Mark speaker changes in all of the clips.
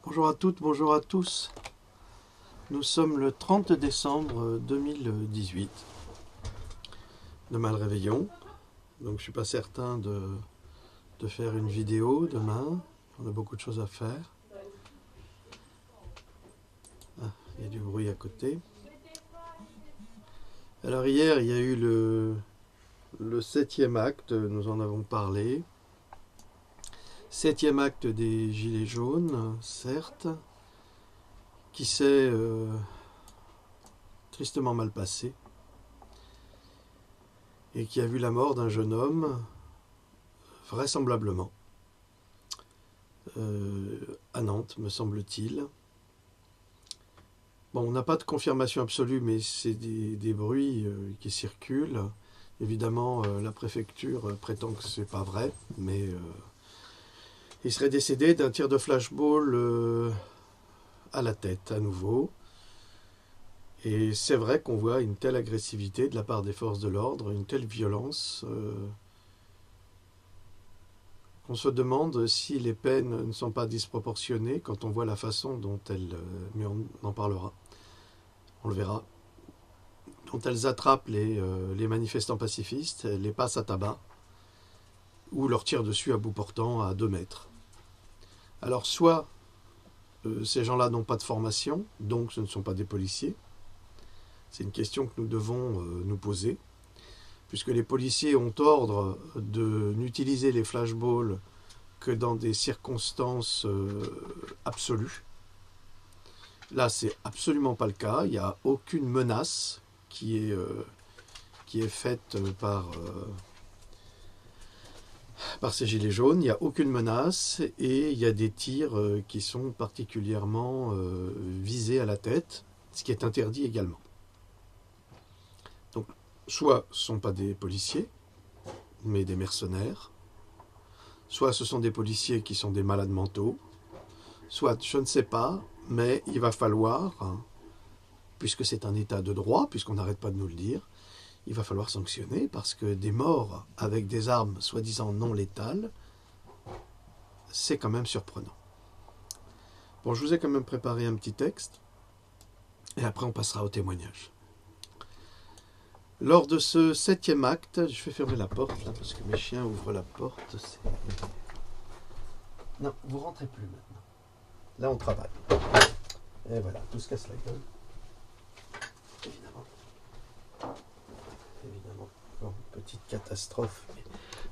Speaker 1: Bonjour à toutes, bonjour à tous. Nous sommes le 30 décembre 2018. Demain le réveillon. Donc je ne suis pas certain de faire une vidéo demain. On a beaucoup de choses à faire. Ah, il y a du bruit à côté. Alors hier, il y a eu le 7e acte, nous en avons parlé. 7e acte des Gilets jaunes, certes, qui s'est tristement mal passé et qui a vu la mort d'un jeune homme, vraisemblablement, à Nantes, me semble-t-il. Bon, on n'a pas de confirmation absolue, mais c'est des bruits qui circulent. Évidemment, la préfecture prétend que c'est pas vrai, mais il serait décédé d'un tir de flashball à la tête, à nouveau. Et c'est vrai qu'on voit une telle agressivité de la part des forces de l'ordre, une telle violence, qu'on se demande si les peines ne sont pas disproportionnées quand on voit la façon dont elles, mais on en parlera, on le verra, dont elles attrapent les manifestants pacifistes, les passent à tabac, ou leur tirent dessus à bout portant à 2 mètres. Alors soit ces gens-là n'ont pas de formation, donc ce ne sont pas des policiers. C'est une question que nous devons nous poser, puisque les policiers ont ordre de n'utiliser les flashballs que dans des circonstances absolues. Là, c'est absolument pas le cas. Il n'y a aucune menace qui est faite par ces gilets jaunes. Il n'y a aucune menace et il y a des tirs qui sont particulièrement visés à la tête, ce qui est interdit également. Donc, soit ce ne sont pas des policiers, mais des mercenaires, soit ce sont des policiers qui sont des malades mentaux, soit je ne sais pas, mais il va falloir, puisque c'est un état de droit, puisqu'on n'arrête pas de nous le dire, il va falloir sanctionner parce que des morts avec des armes soi-disant non létales, c'est quand même surprenant. Bon, je vous ai quand même préparé un petit texte, et après on passera au témoignage. Lors de ce 7e acte, je vais fermer la porte là parce que mes chiens ouvrent la porte. Non, vous rentrez plus maintenant. Là, on travaille. Et voilà, tout se casse la gueule. Évidemment. Évidemment. Bon, petite catastrophe, mais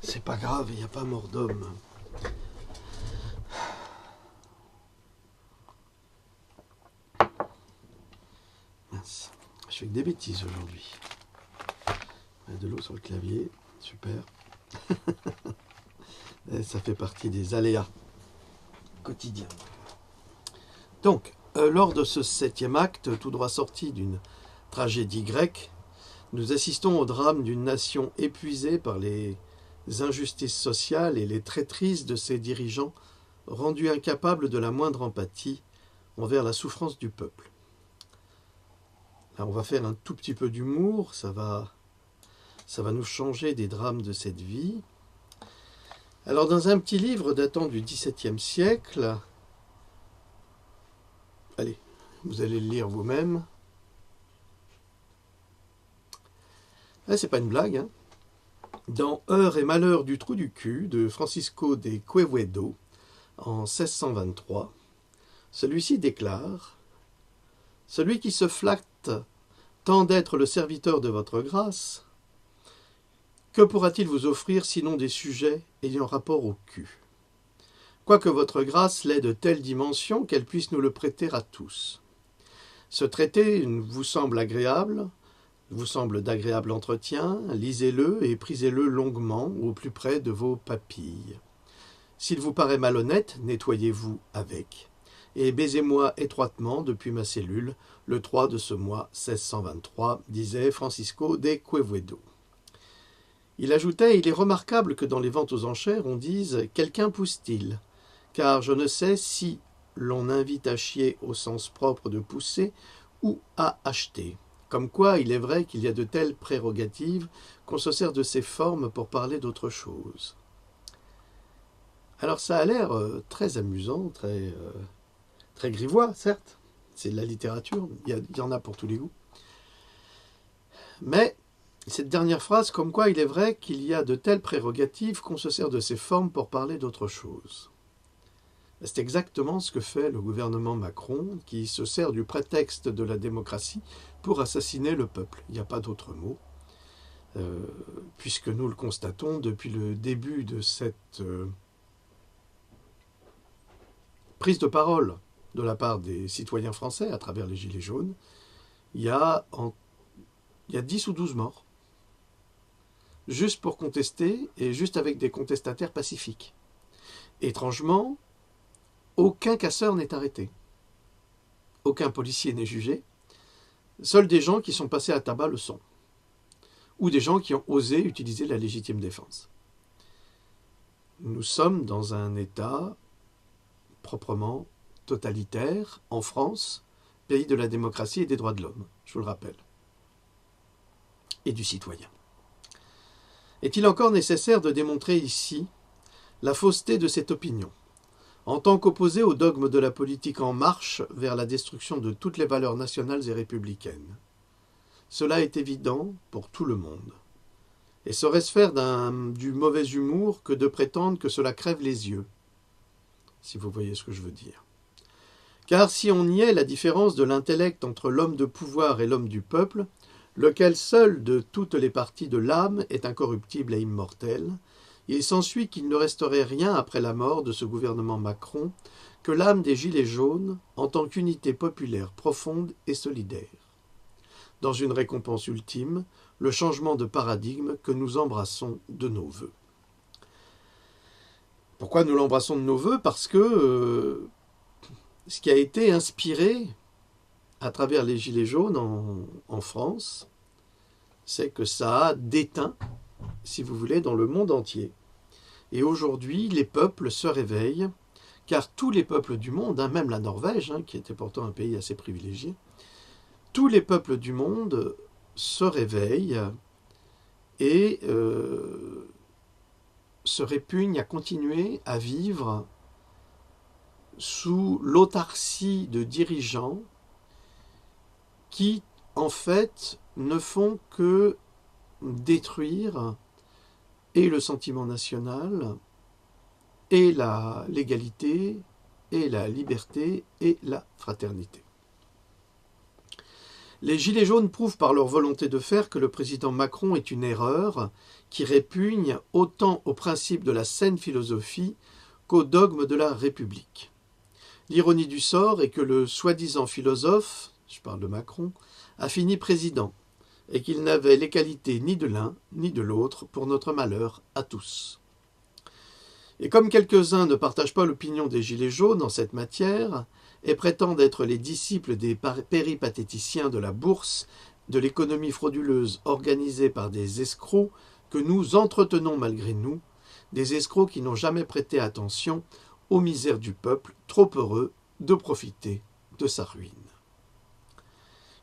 Speaker 1: c'est pas grave, il n'y a pas mort d'homme. Mince, je fais que des bêtises aujourd'hui. De l'eau sur le clavier, super. Et ça fait partie des aléas quotidiens. Donc, lors de ce 7e acte, tout droit sorti d'une tragédie grecque, nous assistons au drame d'une nation épuisée par les injustices sociales et les traîtrises de ses dirigeants, rendus incapables de la moindre empathie envers la souffrance du peuple. Là, on va faire un tout petit peu d'humour, ça va nous changer des drames de cette vie. Alors, dans un petit livre datant du XVIIe siècle, allez, vous allez le lire vous-même. Ah, c'est pas une blague, hein. Dans Heures et malheurs du trou du cul de Francisco de Quevedo, en 1623, celui-ci déclare « Celui qui se flatte tant d'être le serviteur de votre grâce, que pourra-t-il vous offrir sinon des sujets ayant rapport au cul ? Quoique votre grâce l'ait de telle dimension qu'elle puisse nous le prêter à tous. Ce traité vous semble agréable, vous semble d'agréable entretien, lisez-le et prisez-le longuement au plus près de vos papilles. S'il vous paraît malhonnête, nettoyez-vous avec, et baisez-moi étroitement depuis ma cellule, le 3 de ce mois 1623, disait Francisco de Quevedo. » Il ajoutait « Il est remarquable que dans les ventes aux enchères, on dise « Quelqu'un pousse-t-il » car je ne sais si l'on invite à chier au sens propre de pousser ou à acheter. Comme quoi, il est vrai qu'il y a de telles prérogatives qu'on se sert de ces formes pour parler d'autre chose. » Alors ça a l'air très amusant, Très grivois, certes, c'est de la littérature, il y en a pour tous les goûts. Mais cette dernière phrase, comme quoi il est vrai qu'il y a de telles prérogatives qu'on se sert de ces formes pour parler d'autre chose. C'est exactement ce que fait le gouvernement Macron, qui se sert du prétexte de la démocratie pour assassiner le peuple. Il n'y a pas d'autre mot, puisque nous le constatons depuis le début de cette prise de parole de la part des citoyens français à travers les Gilets jaunes, il y a 10 ou 12 morts, juste pour contester et juste avec des contestataires pacifiques. Étrangement, aucun casseur n'est arrêté. Aucun policier n'est jugé. Seuls des gens qui sont passés à tabac le sont. Ou des gens qui ont osé utiliser la légitime défense. Nous sommes dans un État proprement totalitaire, en France, pays de la démocratie et des droits de l'homme, je vous le rappelle. Et du citoyen. Est-il encore nécessaire de démontrer ici la fausseté de cette opinion ? En tant qu'opposé au dogme de la politique en marche vers la destruction de toutes les valeurs nationales et républicaines. Cela est évident pour tout le monde. Et serait-ce faire du mauvais humour que de prétendre que cela crève les yeux, si vous voyez ce que je veux dire. Car si on niait la différence de l'intellect entre l'homme de pouvoir et l'homme du peuple, lequel seul de toutes les parties de l'âme est incorruptible et immortel, il s'ensuit qu'il ne resterait rien après la mort de ce gouvernement Macron que l'âme des Gilets jaunes en tant qu'unité populaire profonde et solidaire. Dans une récompense ultime, le changement de paradigme que nous embrassons de nos voeux. Pourquoi nous l'embrassons de nos voeux ? Parce que ce qui a été inspiré à travers les Gilets jaunes en France, c'est que ça a déteint, si vous voulez, dans le monde entier. Et aujourd'hui, les peuples se réveillent, car tous les peuples du monde, même la Norvège, qui était pourtant un pays assez privilégié, tous les peuples du monde se réveillent et se répugnent à continuer à vivre sous l'autarcie de dirigeants qui, en fait, ne font que détruire et le sentiment national, et l'égalité, et la liberté, et la fraternité. Les Gilets jaunes prouvent par leur volonté de faire que le président Macron est une erreur qui répugne autant au principe de la saine philosophie qu'au dogme de la République. L'ironie du sort est que le soi-disant philosophe, je parle de Macron, a fini président, et qu'il n'avait les qualités ni de l'un ni de l'autre pour notre malheur à tous. Et comme quelques-uns ne partagent pas l'opinion des Gilets jaunes en cette matière, et prétendent être les disciples des péripatéticiens de la bourse, de l'économie frauduleuse organisée par des escrocs que nous entretenons malgré nous, des escrocs qui n'ont jamais prêté attention aux misères du peuple, trop heureux de profiter de sa ruine.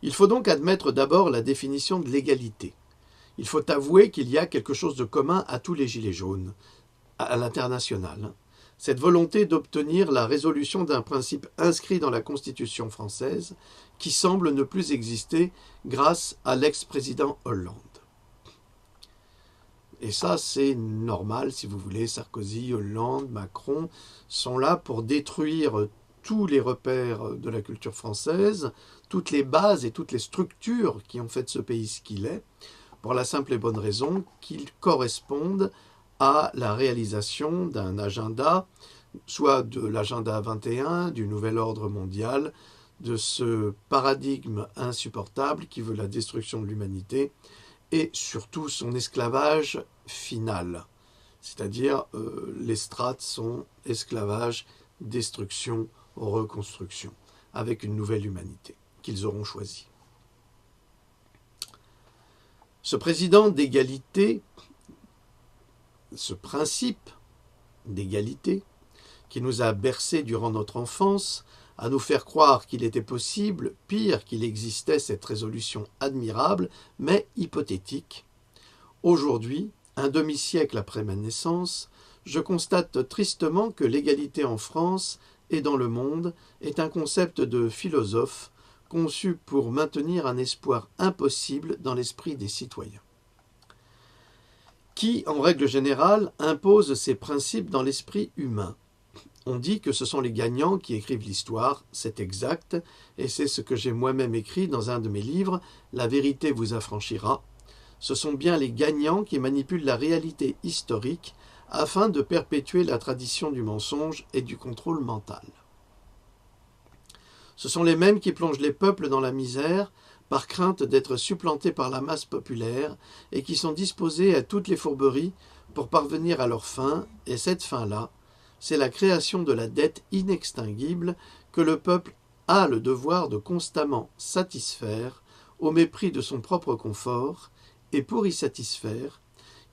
Speaker 1: Il faut donc admettre d'abord la définition de l'égalité. Il faut avouer qu'il y a quelque chose de commun à tous les Gilets jaunes, à l'international. Cette volonté d'obtenir la résolution d'un principe inscrit dans la Constitution française qui semble ne plus exister grâce à l'ex-président Hollande. Et ça, c'est normal, si vous voulez. Sarkozy, Hollande, Macron sont là pour détruire tous les repères de la culture française, toutes les bases et toutes les structures qui ont fait de ce pays ce qu'il est, pour la simple et bonne raison qu'ils correspondent à la réalisation d'un agenda, soit de l'agenda 21, du nouvel ordre mondial, de ce paradigme insupportable qui veut la destruction de l'humanité et surtout son esclavage final. C'est-à-dire les strates sont esclavage, destruction, reconstruction, avec une nouvelle humanité qu'ils auront choisie. Ce président d'égalité, ce principe d'égalité qui nous a bercés durant notre enfance, à nous faire croire qu'il était possible, pire qu'il existait cette résolution admirable, mais hypothétique. Aujourd'hui, un demi-siècle après ma naissance, je constate tristement que l'égalité en France et dans le monde est un concept de philosophe conçu pour maintenir un espoir impossible dans l'esprit des citoyens. Qui, en règle générale, impose ces principes dans l'esprit humain? On dit que ce sont les gagnants qui écrivent l'histoire, c'est exact, et c'est ce que j'ai moi-même écrit dans un de mes livres, La vérité vous affranchira. Ce sont bien les gagnants qui manipulent la réalité historique afin de perpétuer la tradition du mensonge et du contrôle mental. Ce sont les mêmes qui plongent les peuples dans la misère par crainte d'être supplantés par la masse populaire et qui sont disposés à toutes les fourberies pour parvenir à leur fin, et cette fin-là, c'est la création de la dette inextinguible que le peuple a le devoir de constamment satisfaire au mépris de son propre confort, et pour y satisfaire,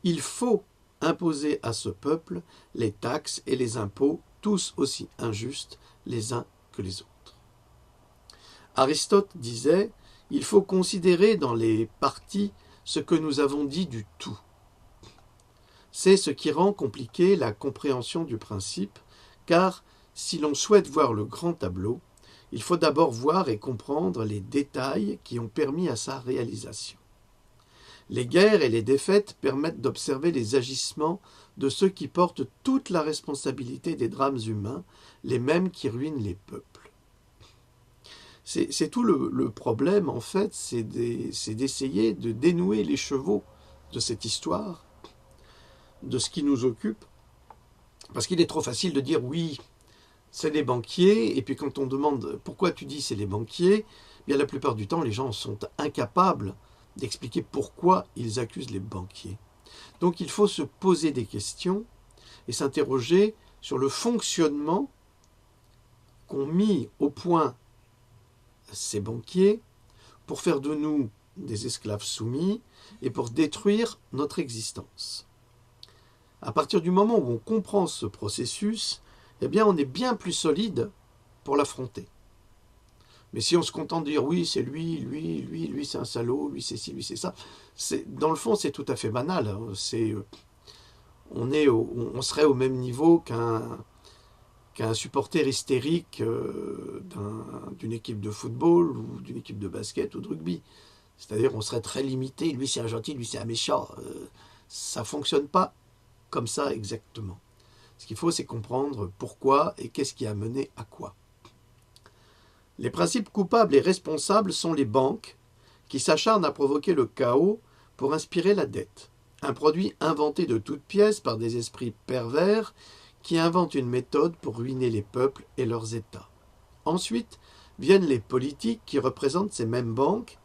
Speaker 1: il faut imposer à ce peuple les taxes et les impôts tous aussi injustes les uns que les autres. Aristote disait « Il faut considérer dans les parties ce que nous avons dit du tout ». C'est ce qui rend compliquée la compréhension du principe, car si l'on souhaite voir le grand tableau, il faut d'abord voir et comprendre les détails qui ont permis à sa réalisation. Les guerres et les défaites permettent d'observer les agissements de ceux qui portent toute la responsabilité des drames humains, les mêmes qui ruinent les peuples. C'est tout le problème, en fait, c'est d'essayer de dénouer les chevaux de cette histoire, de ce qui nous occupe, parce qu'il est trop facile de dire oui, c'est les banquiers, et puis quand on demande pourquoi tu dis c'est les banquiers, bien la plupart du temps les gens sont incapables d'expliquer pourquoi ils accusent les banquiers. Donc il faut se poser des questions et s'interroger sur le fonctionnement qu'ont mis au point ces banquiers pour faire de nous des esclaves soumis et pour détruire notre existence. À partir du moment où on comprend ce processus, eh bien on est bien plus solide pour l'affronter. Mais si on se contente de dire oui, c'est lui c'est un salaud, lui c'est ci, lui c'est ça, dans le fond c'est tout à fait banal. On serait au même niveau qu'un supporter hystérique d'une équipe de football ou d'une équipe de basket ou de rugby. C'est-à-dire on serait très limité, lui c'est un gentil, lui c'est un méchant. Ça ne fonctionne pas comme ça exactement. Ce qu'il faut, c'est comprendre pourquoi et qu'est-ce qui a mené à quoi. Les principes coupables et responsables sont les banques qui s'acharnent à provoquer le chaos pour inspirer la dette. Un produit inventé de toutes pièces par des esprits pervers qui inventent une méthode pour ruiner les peuples et leurs États. Ensuite, viennent les politiques qui représentent ces mêmes banques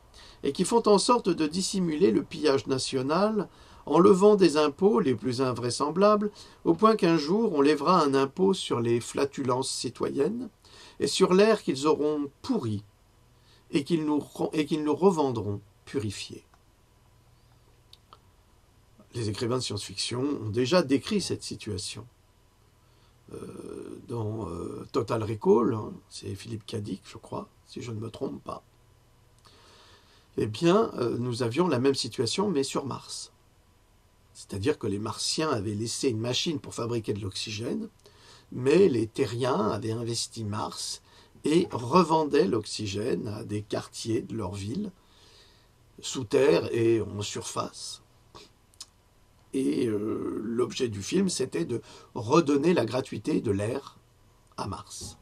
Speaker 1: et qui font en sorte de dissimuler le pillage national en levant des impôts les plus invraisemblables, au point qu'un jour on lèvera un impôt sur les flatulences citoyennes et sur l'air qu'ils auront pourri et qu'ils nous revendront purifié. Les écrivains de science-fiction ont déjà décrit cette situation. Dans Total Recall, c'est Philippe K. Dick, je crois, si je ne me trompe pas, eh bien, nous avions la même situation, mais sur Mars. C'est-à-dire que les Martiens avaient laissé une machine pour fabriquer de l'oxygène, mais les Terriens avaient investi Mars et revendaient l'oxygène à des quartiers de leur ville, sous terre et en surface. Et l'objet du film, c'était de redonner la gratuité de l'air à Mars.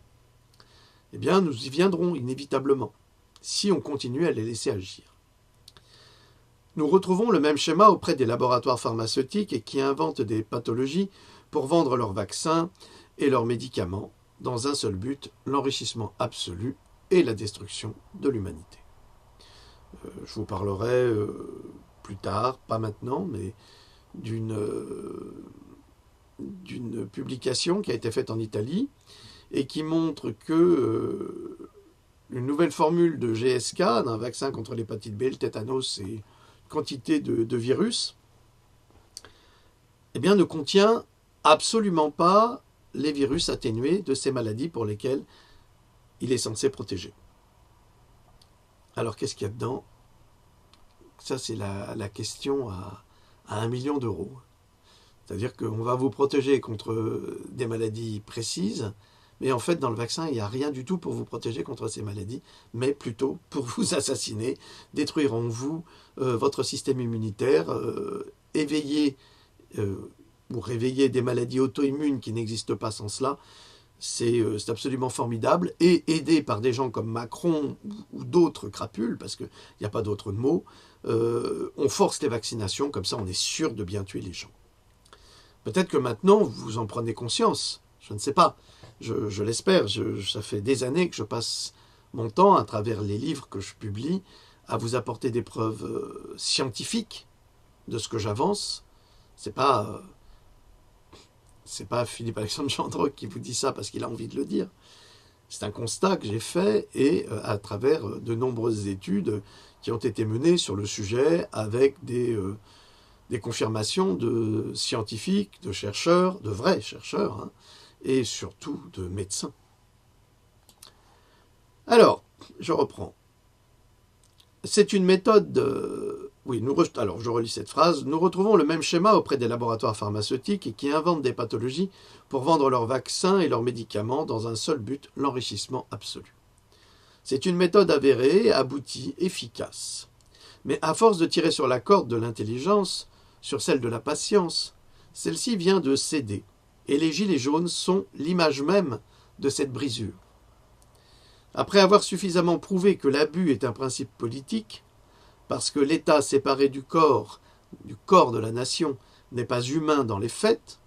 Speaker 1: Eh bien, nous y viendrons inévitablement, si on continue à les laisser agir. Nous retrouvons le même schéma auprès des laboratoires pharmaceutiques et qui inventent des pathologies pour vendre leurs vaccins et leurs médicaments dans un seul but, l'enrichissement absolu et la destruction de l'humanité. Je vous parlerai plus tard, pas maintenant, mais d'une publication qui a été faite en Italie et qui montre que une nouvelle formule de GSK, d'un vaccin contre l'hépatite B, le tétanos et une quantité de virus, eh bien, ne contient absolument pas les virus atténués de ces maladies pour lesquelles il est censé protéger. Alors, qu'est-ce qu'il y a dedans? Ça, c'est la question à 1 million d'euros. C'est-à-dire qu'on va vous protéger contre des maladies précises, Mais en fait, dans le vaccin, il n'y a rien du tout pour vous protéger contre ces maladies, mais plutôt pour vous assassiner, détruire en vous votre système immunitaire, éveiller ou réveiller des maladies auto-immunes qui n'existent pas sans cela. C'est absolument formidable. Et aidé par des gens comme Macron ou d'autres crapules, parce qu'il n'y a pas d'autre mot, on force les vaccinations, comme ça on est sûr de bien tuer les gens. Peut-être que maintenant vous en prenez conscience, je ne sais pas, je l'espère, ça fait des années que je passe mon temps à travers les livres que je publie à vous apporter des preuves scientifiques de ce que j'avance. C'est pas Philippe Alexandre Gendron qui vous dit ça parce qu'il a envie de le dire. C'est un constat que j'ai fait et à travers de nombreuses études qui ont été menées sur le sujet avec des confirmations de scientifiques, de chercheurs, de vrais chercheurs, hein, et surtout de médecins. Alors, je reprends. C'est une méthode... alors je relis cette phrase. Nous retrouvons le même schéma auprès des laboratoires pharmaceutiques et qui inventent des pathologies pour vendre leurs vaccins et leurs médicaments dans un seul but, l'enrichissement absolu. C'est une méthode avérée, aboutie, efficace. Mais à force de tirer sur la corde de l'intelligence, sur celle de la patience, celle-ci vient de céder. Et les gilets jaunes sont l'image même de cette brisure. Après avoir suffisamment prouvé que l'abus est un principe politique, parce que l'État séparé du corps de la nation, n'est pas humain dans les faits,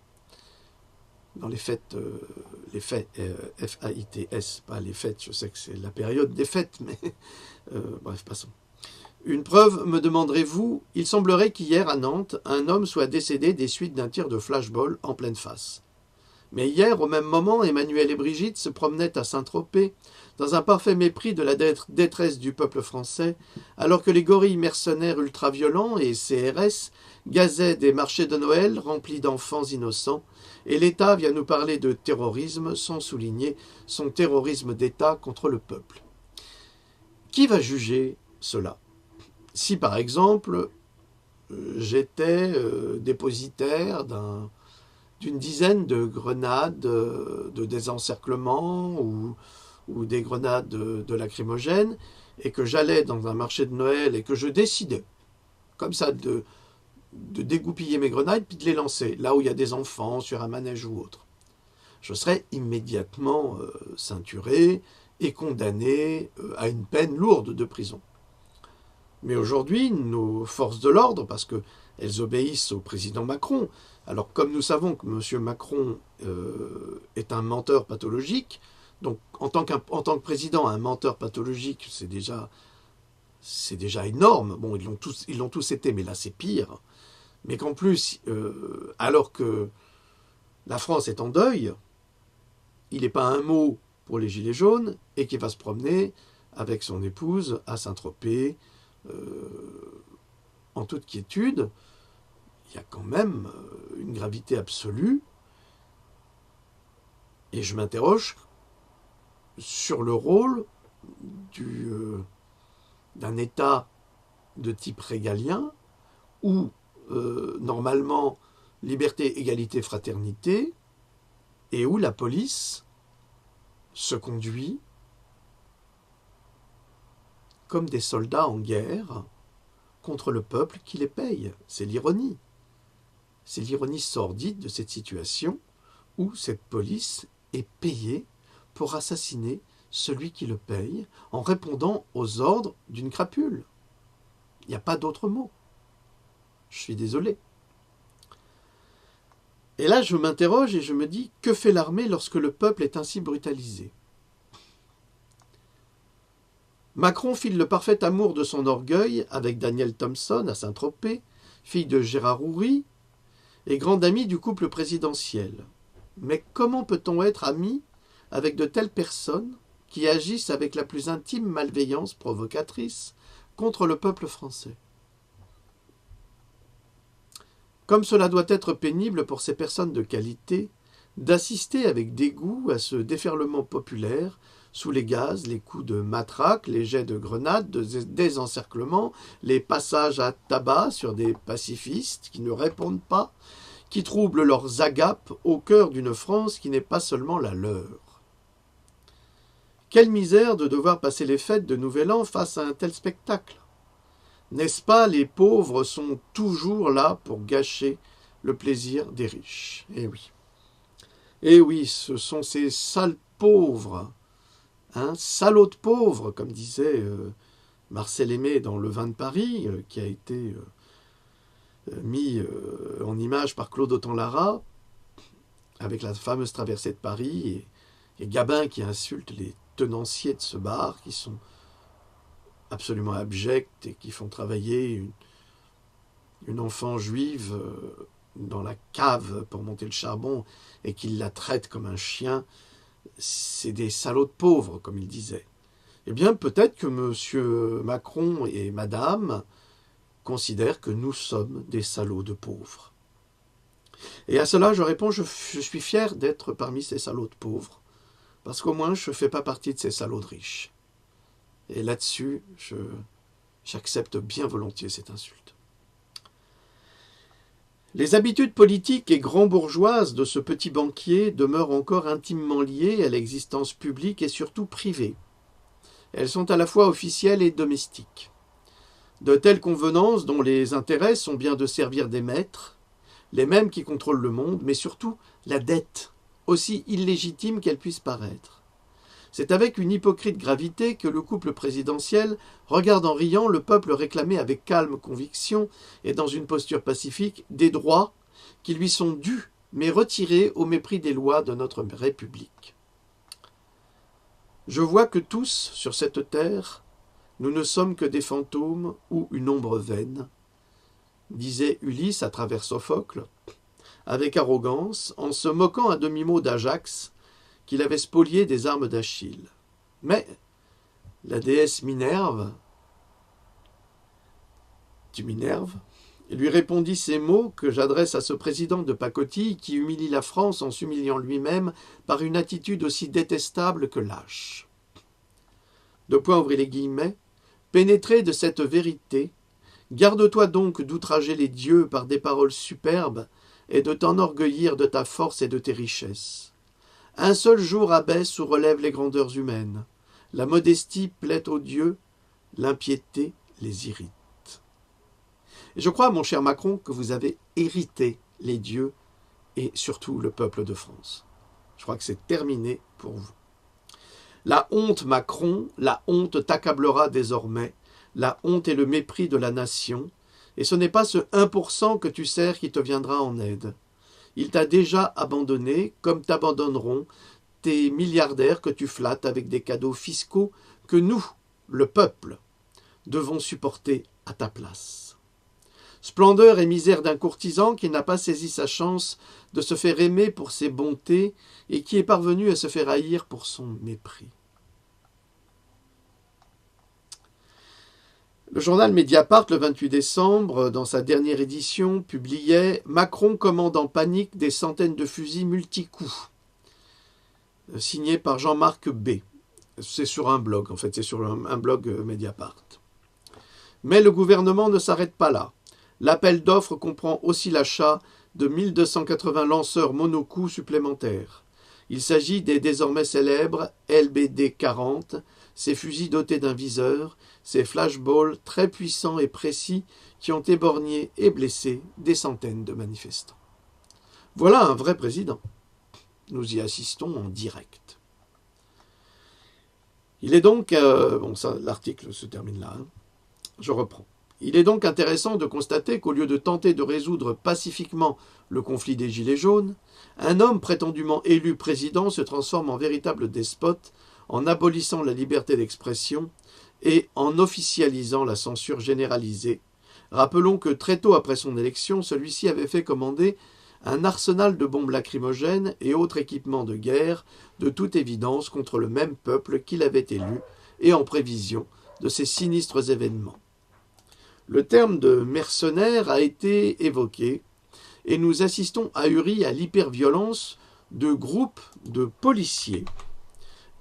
Speaker 1: F-A-I-T-S, pas les fêtes, je sais que c'est la période des fêtes, mais bref, passons. Une preuve, me demanderez-vous, il semblerait qu'hier à Nantes, un homme soit décédé des suites d'un tir de flashball en pleine face. Mais hier, au même moment, Emmanuel et Brigitte se promenaient à Saint-Tropez, dans un parfait mépris de la détresse du peuple français, alors que les gorilles mercenaires ultra-violents et CRS gazaient des marchés de Noël remplis d'enfants innocents, et l'État vient nous parler de terrorisme sans souligner son terrorisme d'État contre le peuple. Qui va juger cela ? Si, par exemple, j'étais dépositaire d'une dizaine de grenades de désencerclement ou des grenades de lacrymogènes, et que j'allais dans un marché de Noël et que je décidais, comme ça, de dégoupiller mes grenades puis de les lancer, là où il y a des enfants, sur un manège ou autre. Je serais immédiatement ceinturé et condamné à une peine lourde de prison. Mais aujourd'hui, nos forces de l'ordre, parce qu'elles obéissent au président Macron, alors comme nous savons que M. Macron est un menteur pathologique, donc en tant que président, un menteur pathologique, c'est déjà énorme. Bon, ils l'ont tous été, mais là c'est pire. Mais qu'en plus, alors que la France est en deuil, il n'est pas un mot pour les Gilets jaunes et qu'il va se promener avec son épouse à Saint-Tropez, en toute quiétude. Il y a quand même une gravité absolue. Et je m'interroge sur le rôle d'un État de type régalien où, normalement, liberté, égalité, fraternité, et où la police se conduit comme des soldats en guerre contre le peuple qui les paye. C'est l'ironie. C'est l'ironie sordide de cette situation où cette police est payée pour assassiner celui qui le paye en répondant aux ordres d'une crapule. Il n'y a pas d'autre mot. Je suis désolé. Et là, je m'interroge et je me dis, que fait l'armée lorsque le peuple est ainsi brutalisé ? Macron file le parfait amour de son orgueil avec Danielle Thompson à Saint-Tropez, fille de Gérard Houry, et grande amie du couple présidentiel. Mais comment peut-on être ami avec de telles personnes qui agissent avec la plus intime malveillance provocatrice contre le peuple français ? Comme cela doit être pénible pour ces personnes de qualité d'assister avec dégoût à ce déferlement populaire sous les gaz, les coups de matraque, les jets de grenades, des encerclements, les passages à tabac sur des pacifistes qui ne répondent pas, qui troublent leurs agapes au cœur d'une France qui n'est pas seulement la leur. Quelle misère de devoir passer les fêtes de Nouvel An face à un tel spectacle. N'est-ce pas, les pauvres sont toujours là pour gâcher le plaisir des riches. Eh oui, ce sont ces sales pauvres, salauds de pauvres, comme disait Marcel Aimé dans Le Vin de Paris, qui a été mis en image par Claude Autant-Lara, avec la fameuse traversée de Paris, et Gabin qui insulte les tenanciers de ce bar, qui sont absolument abjects et qui font travailler une enfant juive dans la cave pour monter le charbon et qui la traite comme un chien. C'est des salauds de pauvres, comme il disait. Eh bien, peut-être que M. Macron et Madame considèrent que nous sommes des salauds de pauvres. Et à cela, je réponds, je suis fier d'être parmi ces salauds de pauvres, parce qu'au moins, je ne fais pas partie de ces salauds de riches. Et là-dessus, j'accepte bien volontiers cette insulte. Les habitudes politiques et grand-bourgeoises de ce petit banquier demeurent encore intimement liées à l'existence publique et surtout privée. Elles sont à la fois officielles et domestiques. De telles convenances dont les intérêts sont bien de servir des maîtres, les mêmes qui contrôlent le monde, mais surtout la dette, aussi illégitime qu'elle puisse paraître. C'est avec une hypocrite gravité que le couple présidentiel regarde en riant le peuple réclamer avec calme conviction et dans une posture pacifique des droits qui lui sont dus, mais retirés au mépris des lois de notre République. Je vois que tous, sur cette terre, nous ne sommes que des fantômes ou une ombre vaine, disait Ulysse à travers Sophocle, avec arrogance, en se moquant à demi-mot d'Ajax, qu'il avait spolié des armes d'Achille. Mais la déesse Minerve, tu m'énerves, lui répondit ces mots que j'adresse à ce président de pacotille qui humilie la France en s'humiliant lui-même par une attitude aussi détestable que lâche. Ouvrir les guillemets, pénétré de cette vérité, garde-toi donc d'outrager les dieux par des paroles superbes et de t'enorgueillir de ta force et de tes richesses. Un seul jour abaisse ou relève les grandeurs humaines. La modestie plaît aux dieux, l'impiété les irrite. Et je crois, mon cher Macron, que vous avez hérité les dieux et surtout le peuple de France. Je crois que c'est terminé pour vous. La honte, Macron, la honte t'accablera désormais. La honte est le mépris de la nation. Et ce n'est pas ce 1% que tu sers qui te viendra en aide. Il t'a déjà abandonné, comme t'abandonneront tes milliardaires que tu flattes avec des cadeaux fiscaux que nous, le peuple, devons supporter à ta place. Splendeur et misère d'un courtisan qui n'a pas saisi sa chance de se faire aimer pour ses bontés et qui est parvenu à se faire haïr pour son mépris. Le journal Mediapart, le 28 décembre, dans sa dernière édition, publiait « Macron commande en panique des centaines de fusils multicoups », signé par Jean-Marc B. C'est sur un blog, en fait, c'est sur un blog Mediapart. Mais le gouvernement ne s'arrête pas là. L'appel d'offres comprend aussi l'achat de 1280 lanceurs monocoups supplémentaires. Il s'agit des désormais célèbres LBD-40, ces fusils dotés d'un viseur, ces flashballs très puissants et précis qui ont éborgné et blessé des centaines de manifestants. Voilà un vrai président. Nous y assistons en direct. Il est donc... l'article se termine là. Je reprends. Il est donc intéressant de constater qu'au lieu de tenter de résoudre pacifiquement le conflit des Gilets jaunes, un homme prétendument élu président se transforme en véritable despote en abolissant la liberté d'expression et en officialisant la censure généralisée. Rappelons que très tôt après son élection, celui-ci avait fait commander un arsenal de bombes lacrymogènes et autres équipements de guerre, de toute évidence contre le même peuple qu'il avait élu et en prévision de ces sinistres événements. Le terme de mercenaire a été évoqué et nous assistons ahuris à l'hyperviolence de groupes de policiers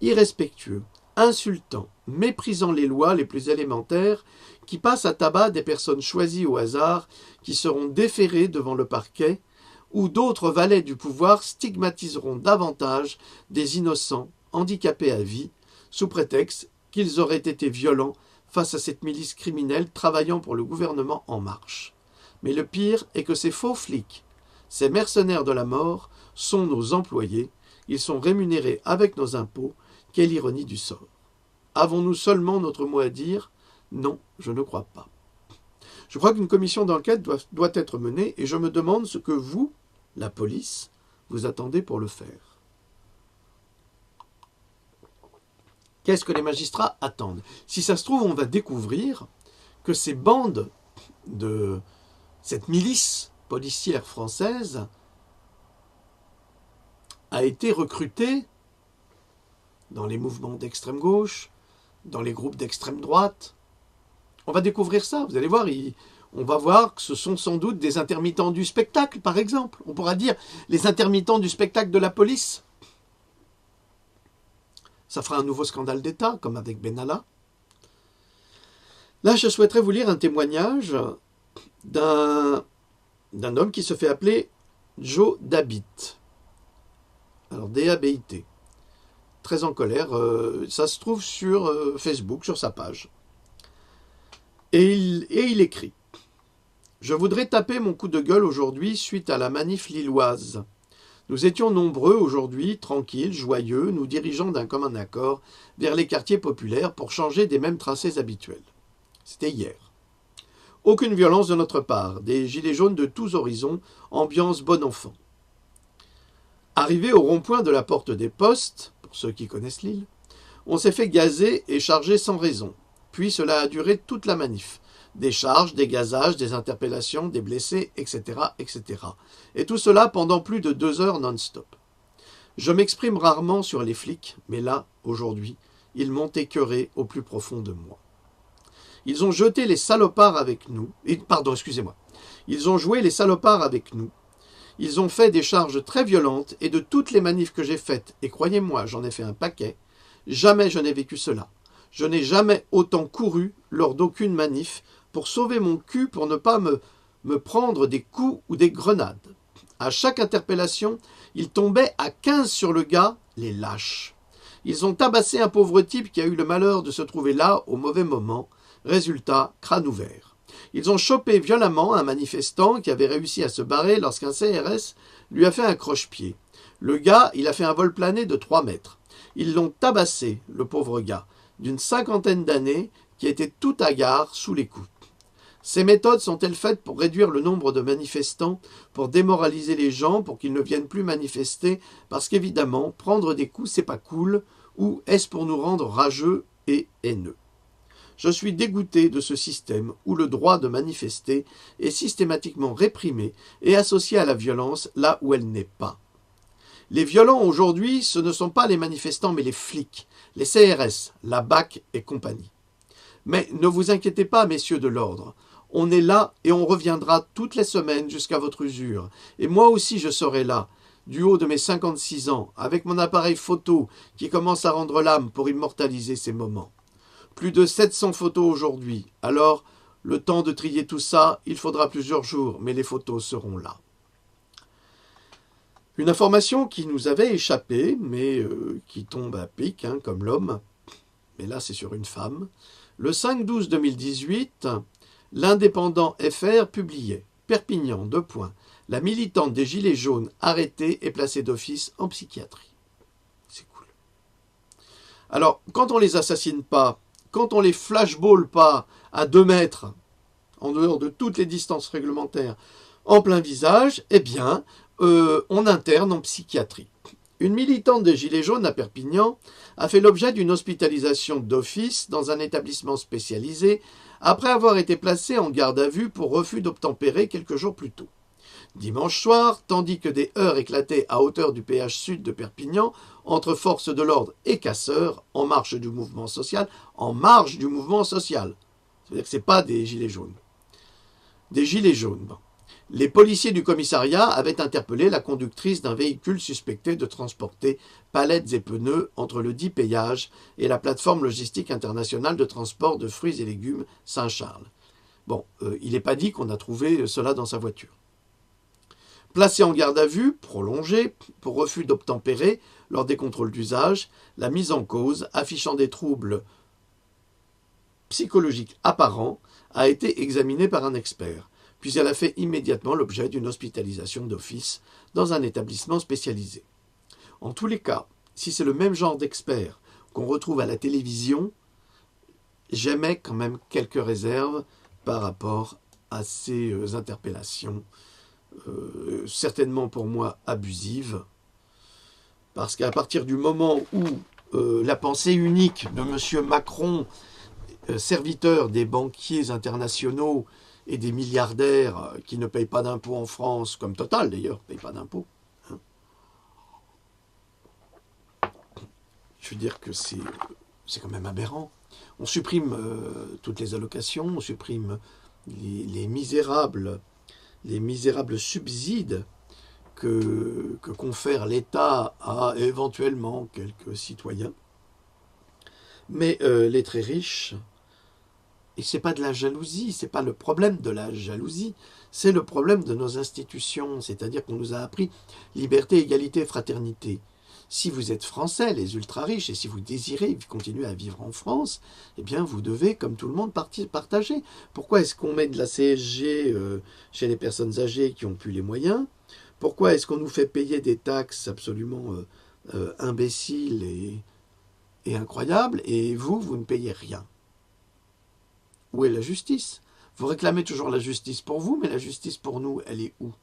Speaker 1: irrespectueux, insultants, méprisant les lois les plus élémentaires qui passent à tabac des personnes choisies au hasard qui seront déférées devant le parquet ou d'autres valets du pouvoir stigmatiseront davantage des innocents handicapés à vie, sous prétexte qu'ils auraient été violents face à cette milice criminelle travaillant pour le gouvernement En Marche. Mais le pire est que ces faux flics, ces mercenaires de la mort, sont nos employés, ils sont rémunérés avec nos impôts. Quelle ironie du sort. Avons-nous seulement notre mot à dire? Non, je ne crois pas. Je crois qu'une commission d'enquête doit être menée et je me demande ce que vous, la police, vous attendez pour le faire. Qu'est-ce que les magistrats attendent? Si ça se trouve, on va découvrir que ces bandes de cette milice policière française a été recrutée dans les mouvements d'extrême gauche, dans les groupes d'extrême droite. On va découvrir ça, vous allez voir, on va voir que ce sont sans doute des intermittents du spectacle, par exemple. On pourra dire les intermittents du spectacle de la police. Ça fera un nouveau scandale d'État, comme avec Benalla. Là, je souhaiterais vous lire un témoignage d'un homme qui se fait appeler Joe Dabit. Alors, D-A-B-I-T. Très en colère. Ça se trouve sur Facebook, sur sa page. Et il écrit « Je voudrais taper mon coup de gueule aujourd'hui suite à la manif lilloise. Nous étions nombreux aujourd'hui, tranquilles, joyeux, nous dirigeant d'un commun accord vers les quartiers populaires pour changer des mêmes tracés habituels. C'était hier. Aucune violence de notre part, des gilets jaunes de tous horizons, ambiance bon enfant. Arrivé au rond-point de la porte des Postes, pour ceux qui connaissent l'île, on s'est fait gazer et charger sans raison. Puis cela a duré toute la manif. Des charges, des gazages, des interpellations, des blessés, etc., etc. Et tout cela pendant plus de 2 heures non-stop. Je m'exprime rarement sur les flics, mais là, aujourd'hui, ils m'ont écœuré au plus profond de moi. Ils ont jeté les salopards avec nous. Ils ont joué les salopards avec nous. Ils ont fait des charges très violentes et de toutes les manifs que j'ai faites, et croyez-moi, j'en ai fait un paquet, jamais je n'ai vécu cela. Je n'ai jamais autant couru lors d'aucune manif pour sauver mon cul pour ne pas me prendre des coups ou des grenades. À chaque interpellation, ils tombaient à 15 sur le gars, les lâches. Ils ont tabassé un pauvre type qui a eu le malheur de se trouver là au mauvais moment. Résultat, crâne ouvert. Ils ont chopé violemment un manifestant qui avait réussi à se barrer lorsqu'un CRS lui a fait un croche-pied. Le gars, il a fait un vol plané de 3 mètres. Ils l'ont tabassé, le pauvre gars, d'une 50aine d'années, qui était tout hagard sous les coups. Ces méthodes sont-elles faites pour réduire le nombre de manifestants, pour démoraliser les gens, pour qu'ils ne viennent plus manifester, parce qu'évidemment, prendre des coups, c'est pas cool, ou est-ce pour nous rendre rageux et haineux? Je suis dégoûté de ce système où le droit de manifester est systématiquement réprimé et associé à la violence là où elle n'est pas. Les violents aujourd'hui, ce ne sont pas les manifestants mais les flics, les CRS, la BAC et compagnie. Mais ne vous inquiétez pas, messieurs de l'ordre, on est là et on reviendra toutes les semaines jusqu'à votre usure. Et moi aussi je serai là, du haut de mes 56 ans, avec mon appareil photo qui commence à rendre l'âme pour immortaliser ces moments. Plus de 700 photos aujourd'hui. Alors, le temps de trier tout ça, il faudra plusieurs jours, mais les photos seront là. Une information qui nous avait échappé, mais qui tombe à pic, comme l'homme, mais là c'est sur une femme. Le 5/12/2018, l'Indépendant FR publiait « Perpignan, : la militante des Gilets jaunes arrêtée et placée d'office en psychiatrie ». C'est cool. Alors, quand on les assassine pas, quand on les flashball pas à 2 mètres, en dehors de toutes les distances réglementaires, en plein visage, eh bien, on interne en psychiatrie. Une militante des Gilets jaunes à Perpignan a fait l'objet d'une hospitalisation d'office dans un établissement spécialisé après avoir été placée en garde à vue pour refus d'obtempérer quelques jours plus tôt. Dimanche soir, tandis que des heurts éclataient à hauteur du péage sud de Perpignan entre forces de l'ordre et casseurs en marge du mouvement social, c'est-à-dire que ce n'est pas des gilets jaunes. Des gilets jaunes. Bon. Les policiers du commissariat avaient interpellé la conductrice d'un véhicule suspecté de transporter palettes et pneus entre le dit péage et la plateforme logistique internationale de transport de fruits et légumes Saint-Charles. Bon, il n'est pas dit qu'on a trouvé cela dans sa voiture. Placé en garde à vue, prolongé, pour refus d'obtempérer lors des contrôles d'usage, la mise en cause, affichant des troubles psychologiques apparents, a été examinée par un expert, puis elle a fait immédiatement l'objet d'une hospitalisation d'office dans un établissement spécialisé. En tous les cas, si c'est le même genre d'expert qu'on retrouve à la télévision, j'émets quand même quelques réserves par rapport à ces interpellations, certainement pour moi abusives, parce qu'à partir du moment où la pensée unique de M. Macron, serviteur des banquiers internationaux et des milliardaires qui ne payent pas d'impôts en France, comme Total d'ailleurs, ne paye pas d'impôts, hein, je veux dire que c'est quand même aberrant. On supprime toutes les allocations, on supprime les misérables subsides que confère l'État à éventuellement quelques citoyens. Mais les très riches, et c'est pas de la jalousie, c'est pas le problème de la jalousie, c'est le problème de nos institutions, c'est-à-dire qu'on nous a appris liberté, égalité, fraternité. Si vous êtes français, les ultra-riches, et si vous désirez continuer à vivre en France, eh bien vous devez, comme tout le monde, partager. Pourquoi est-ce qu'on met de la CSG chez les personnes âgées qui n'ont plus les moyens? Pourquoi est-ce qu'on nous fait payer des taxes absolument imbéciles et incroyables, et vous ne payez rien? Où est la justice? Vous réclamez toujours la justice pour vous, mais la justice pour nous, elle est où?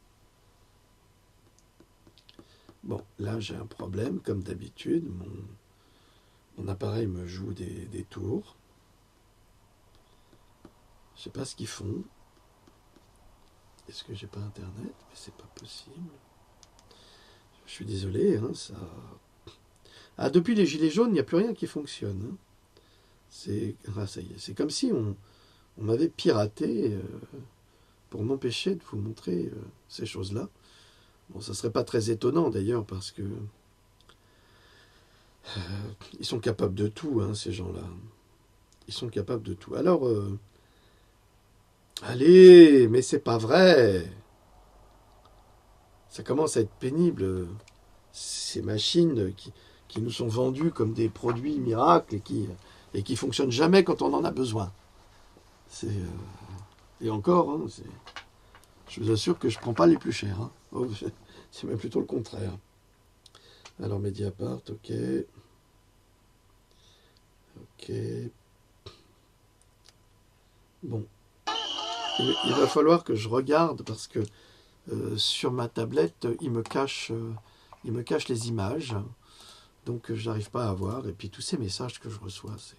Speaker 1: Bon, là j'ai un problème, comme d'habitude, mon appareil me joue des tours. Je sais pas ce qu'ils font. Est-ce que j'ai pas internet? Mais c'est pas possible. Je suis désolé, hein, ça... Ah, depuis les gilets jaunes, il n'y a plus rien qui fonctionne. Hein. Ça y est, c'est comme si on m'avait piraté pour m'empêcher de vous montrer ces choses-là. Bon, ça serait pas très étonnant d'ailleurs, parce que ils sont capables de tout, hein, ces gens-là. Ils sont capables de tout. Alors, allez, mais c'est pas vrai. Ça commence à être pénible. Ces machines qui nous sont vendues comme des produits miracles et qui fonctionnent jamais quand on en a besoin. Et encore, hein, je vous assure que je ne prends pas les plus chers. Hein. Oh, c'est même plutôt le contraire. Alors Mediapart, ok. Ok. Bon. Il va falloir que je regarde parce que sur ma tablette, il me cache les images. Donc je n'arrive pas à voir. Et puis tous ces messages que je reçois, c'est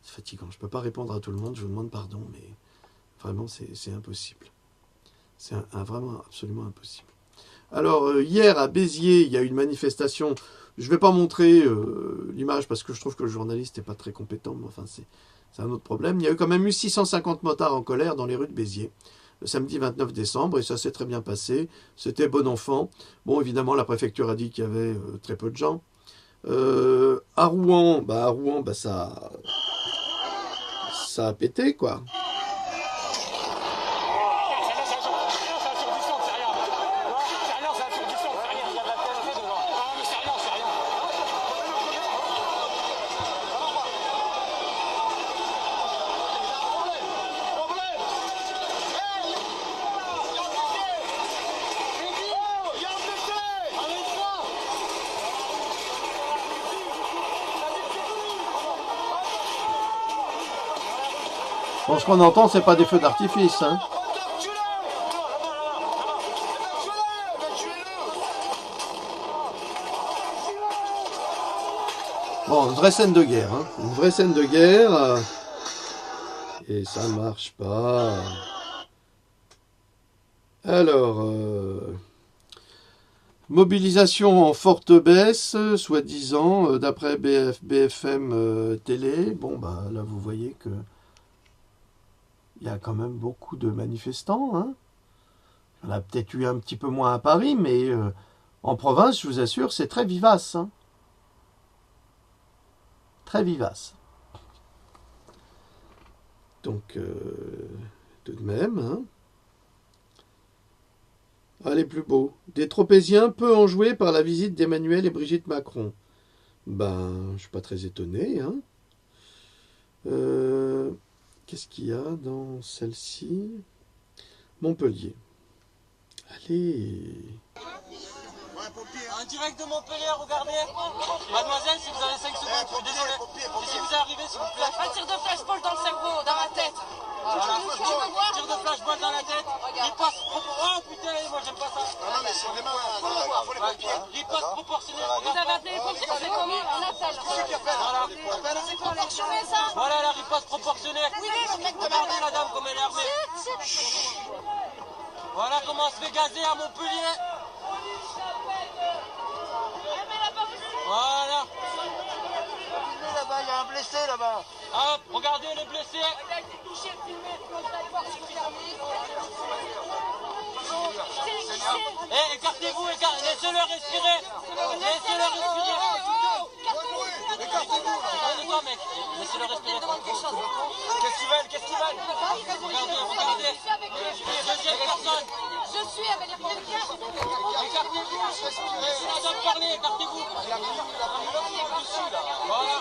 Speaker 1: fatigant. Je ne peux pas répondre à tout le monde. Je vous demande pardon, mais vraiment, c'est impossible. C'est vraiment absolument impossible. Alors, hier, à Béziers, il y a eu une manifestation. Je ne vais pas montrer l'image parce que je trouve que le journaliste n'est pas très compétent, mais enfin, c'est un autre problème. Il y a eu quand même 650 motards en colère dans les rues de Béziers, le samedi 29 décembre, et ça s'est très bien passé. C'était bon enfant. Bon, évidemment, la préfecture a dit qu'il y avait très peu de gens. À Rouen, ça a pété, quoi. Bon, ce qu'on entend, c'est pas des feux d'artifice, hein. Bon, une vraie scène de guerre, hein. Une vraie scène de guerre. Et ça marche pas. Alors, mobilisation en forte baisse, soi-disant, d'après BFM Télé. Bon, bah là, vous voyez que il y a quand même beaucoup de manifestants. Hein. Il y en a peut-être eu un petit peu moins à Paris, mais en province, je vous assure, c'est très vivace. Hein. Très vivace. Donc, tout de même. Hein. Ah, les plus beaux. Des Tropéziens peu enjoués par la visite d'Emmanuel et Brigitte Macron. Ben, je suis pas très étonné, hein. Qu'est-ce qu'il y a dans celle-ci? Montpellier. Allez.
Speaker 2: En direct de Montpellier, regardez. Mademoiselle, si vous avez 5 secondes, je suis désolé. Si vous arrivez, s'il vous plaît.
Speaker 3: Un tir de flashball dans le cerveau, dans la tête.
Speaker 2: Voilà. Tir de flashball dans la tête. Riposte. Oh putain, moi j'aime pas ça.
Speaker 4: Non, mais c'est vraiment. Faut les pompiers.
Speaker 2: Riposte proportionnelle.
Speaker 3: Vous avez appelé les pompiers, c'est comment on appelle?
Speaker 2: Voilà.
Speaker 3: C'est proportionné ça?
Speaker 2: Voilà la riposte proportionnelle. Regardez la dame comme elle est armée. Voilà comment on se fait gazer à Montpellier. Voilà.
Speaker 4: Là-bas, il y a un blessé là-bas.
Speaker 2: Hop, regardez les blessés. Eh, écartez-vous, laissez-le respirer. Laissez-le respirer. Écartez-vous. Quoi, mec? Laissez-le respirer. Qu'est-ce qu'ils veulent? Regardez. Deuxième personne.
Speaker 3: Je suis avec les pompiers.
Speaker 2: Écartez-vous. Laissez la dame parler, écartez-vous. Voilà.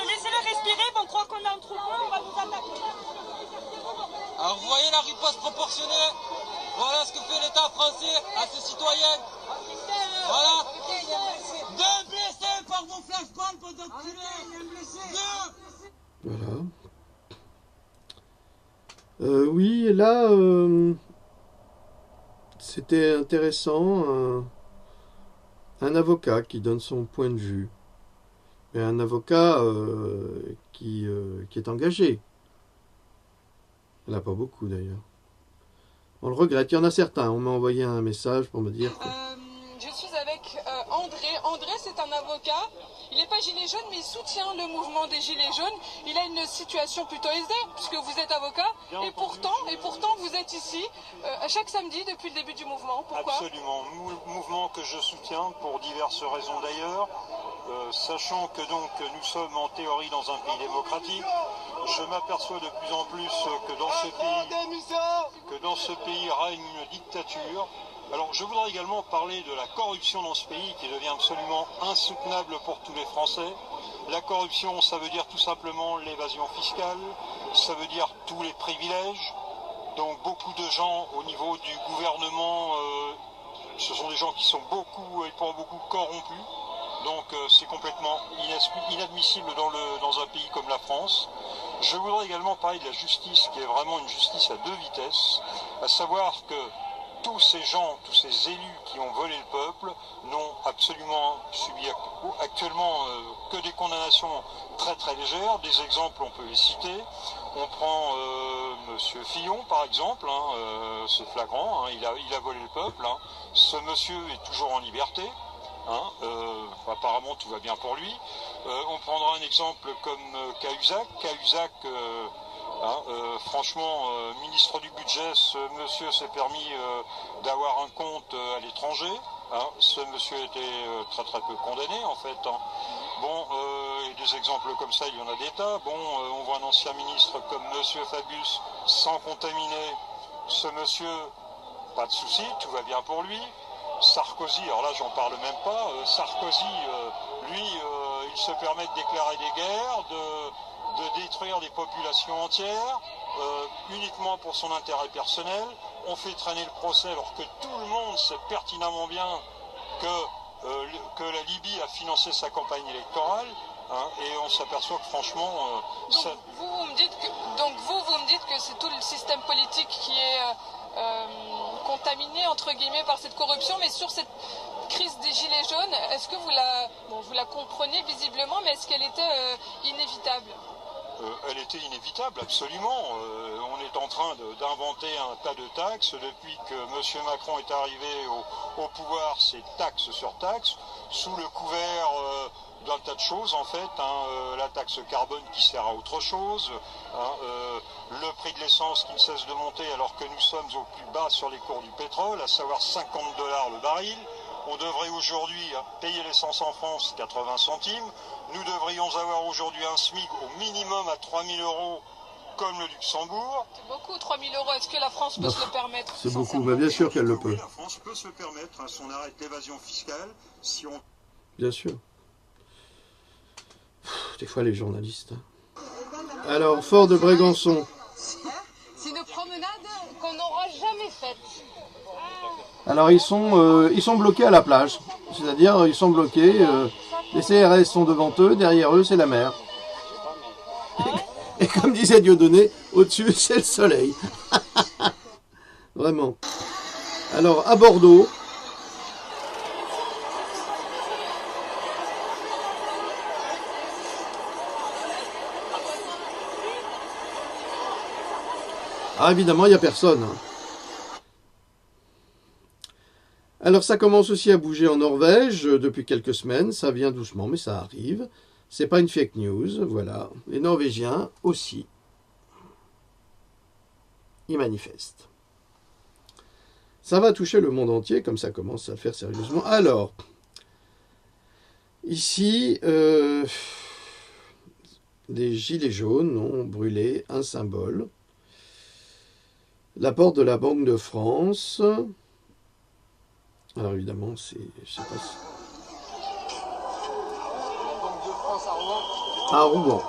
Speaker 3: Laissez-le respirer, on croit qu'on a un troupeau, on va vous attaquer.
Speaker 2: Alors vous voyez la riposte proportionnée. Voilà ce que fait l'État français à ses citoyennes. Voilà. Deux blessés par vos flashballs pendant que tu l'es.
Speaker 1: Voilà. Oui, et là, c'était intéressant. Un avocat qui donne son point de vue. Et un avocat qui est engagé. Il n'y en a pas beaucoup d'ailleurs. On le regrette. Il y en a certains. On m'a envoyé un message pour me dire que...
Speaker 5: Je suis avec André. André, c'est un avocat. Il n'est pas gilet jaune, mais il soutient le mouvement des gilets jaunes. Il a une situation plutôt aisée, puisque vous êtes avocat. Et pourtant, vous êtes ici chaque samedi depuis le début du mouvement. Pourquoi?
Speaker 6: Absolument. Mouvement que je soutiens pour diverses raisons d'ailleurs. Sachant que donc nous sommes en théorie dans un pays démocratique, je m'aperçois de plus en plus que dans ce pays règne une dictature. Alors je voudrais également parler de la corruption dans ce pays qui devient absolument insoutenable pour tous les Français. La corruption, ça veut dire tout simplement l'évasion fiscale, ça veut dire tous les privilèges. Donc beaucoup de gens au niveau du gouvernement, ce sont des gens qui sont beaucoup et pour beaucoup corrompus. Donc c'est complètement inadmissible dans un pays comme la France. Je voudrais également parler de la justice, qui est vraiment une justice à deux vitesses, à savoir que tous ces gens, tous ces élus qui ont volé le peuple n'ont absolument subi actuellement que des condamnations très très légères. Des exemples, on peut les citer. On prend Monsieur Fillon par exemple, hein, c'est flagrant, hein, il a volé le peuple. Hein. Ce monsieur est toujours en liberté. Hein, apparemment tout va bien pour lui. On prendra un exemple comme Cahuzac. Cahuzac, franchement, ministre du budget, ce monsieur s'est permis d'avoir un compte à l'étranger. Hein, ce monsieur était très très peu condamné en fait. Hein. Bon, et des exemples comme ça, il y en a des tas. Bon, on voit un ancien ministre comme monsieur Fabius sans contaminer. Ce monsieur, pas de souci, tout va bien pour lui. Sarkozy, alors là j'en parle même pas, Sarkozy, lui, il se permet de déclarer des guerres, de détruire des populations entières, uniquement pour son intérêt personnel. On fait traîner le procès alors que tout le monde sait pertinemment bien que la Libye a financé sa campagne électorale, hein, et on s'aperçoit que franchement...
Speaker 5: Vous me dites que c'est tout le système politique qui est... contaminé entre guillemets par cette corruption, mais sur cette crise des gilets jaunes, est-ce que vous la comprenez visiblement, mais est-ce qu'elle était inévitable?
Speaker 6: Elle était inévitable, absolument. On est en train d'inventer un tas de taxes. Depuis que M. Macron est arrivé au pouvoir, c'est taxe sur taxe, sous le couvert d'un tas de choses en fait. Hein, la taxe carbone qui sert à autre chose, hein, le prix de l'essence qui ne cesse de monter alors que nous sommes au plus bas sur les cours du pétrole, à savoir 50 $ le baril. On devrait aujourd'hui payer l'essence en France 80 centimes. Nous devrions avoir aujourd'hui un SMIC au minimum à 3 000 € comme le Luxembourg.
Speaker 5: C'est beaucoup, 3 000 €. Est-ce que la France peut se le permettre?
Speaker 1: C'est beaucoup, mais bien sûr qu'elle le peut.
Speaker 6: Oui, la France peut se le permettre, hein, si on arrête l'évasion fiscale, si on...
Speaker 1: Bien sûr. Des fois, les journalistes. Alors, Fort de Brégançon.
Speaker 5: C'est une promenade qu'on n'aura jamais faite.
Speaker 1: Alors, ils sont bloqués à la plage. C'est-à-dire, ils sont bloqués. Les CRS sont devant eux, derrière eux, c'est la mer. Et comme disait Dieudonné, au-dessus, c'est le soleil. Vraiment. Alors, à Bordeaux. Ah, évidemment, il n'y a personne. Alors, ça commence aussi à bouger en Norvège depuis quelques semaines. Ça vient doucement, mais ça arrive. C'est pas une fake news, voilà. Les Norvégiens aussi. Ils manifestent. Ça va toucher le monde entier, comme ça commence à le faire sérieusement. Alors, ici, des gilets jaunes ont brûlé un symbole. La porte de la Banque de France. Alors évidemment, c'est... Je sais pas si...
Speaker 4: La Banque de France à Rouen.
Speaker 1: À Rouen.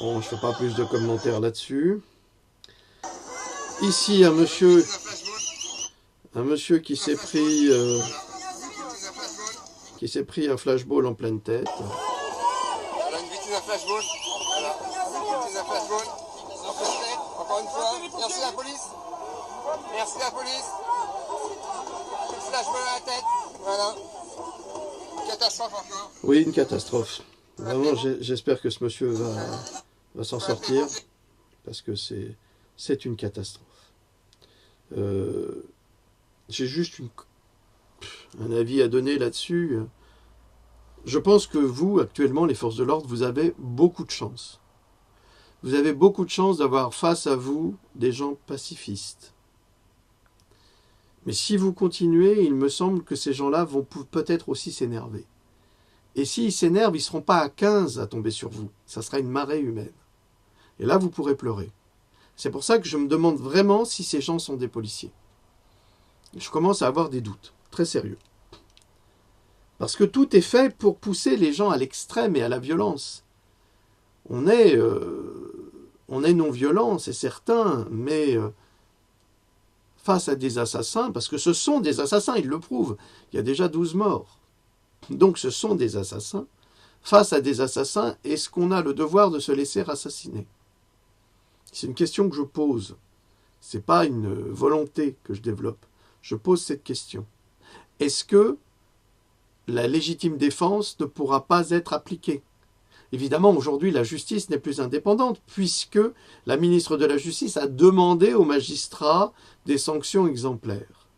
Speaker 1: Bon, je ne fais pas plus de commentaires là-dessus. Ici, un monsieur qui s'est pris un flashball en pleine tête.
Speaker 4: Voilà une victime d'un flashball. Voilà, une victime d'un flashball. En pleine tête. Encore une fois. Merci la police. Merci la police. Une flashball à la tête. Voilà. Catastrophe encore.
Speaker 1: Oui, une catastrophe. Vraiment, j'espère que ce monsieur va s'en sortir, parce que c'est une catastrophe. J'ai juste un avis à donner là-dessus. Je pense que vous, actuellement, les forces de l'ordre, vous avez beaucoup de chance. Vous avez beaucoup de chance d'avoir face à vous des gens pacifistes. Mais si vous continuez, il me semble que ces gens-là vont peut-être aussi s'énerver. Et s'ils s'énervent, ils ne seront pas à 15 à tomber sur vous. Ça sera une marée humaine. Et là, vous pourrez pleurer. C'est pour ça que je me demande vraiment si ces gens sont des policiers. Je commence à avoir des doutes, très sérieux. Parce que tout est fait pour pousser les gens à l'extrême et à la violence. On est non-violent, c'est certain, mais face à des assassins, parce que ce sont des assassins, ils le prouvent, il y a déjà 12 morts. Donc ce sont des assassins. Face à des assassins, est-ce qu'on a le devoir de se laisser assassiner? C'est une question que je pose. Ce n'est pas une volonté que je développe. Je pose cette question. Est-ce que la légitime défense ne pourra pas être appliquée? Évidemment, aujourd'hui, la justice n'est plus indépendante, puisque la ministre de la Justice a demandé aux magistrats des sanctions exemplaires.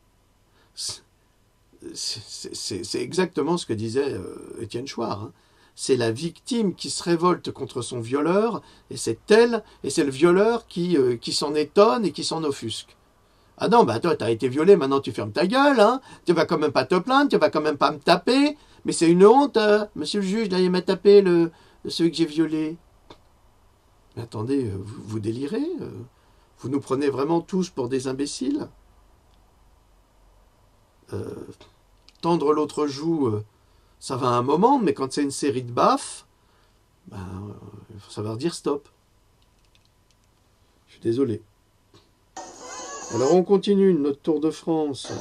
Speaker 1: C'est exactement ce que disait Étienne Chouard. Hein. C'est la victime qui se révolte contre son violeur, et c'est elle, et c'est le violeur qui s'en étonne et qui s'en offusque. Ah non, bah toi, t'as été violé, maintenant tu fermes ta gueule, hein. Tu vas quand même pas te plaindre, tu vas quand même pas me taper, mais c'est une honte, monsieur le juge, d'aller me taper celui que j'ai violé. Mais attendez, vous délirez, vous nous prenez vraiment tous pour des imbéciles. Tendre l'autre joue, ça va un moment, mais quand c'est une série de baffes, ben, il faut savoir dire stop. Je suis désolé. Alors on continue notre tour de France.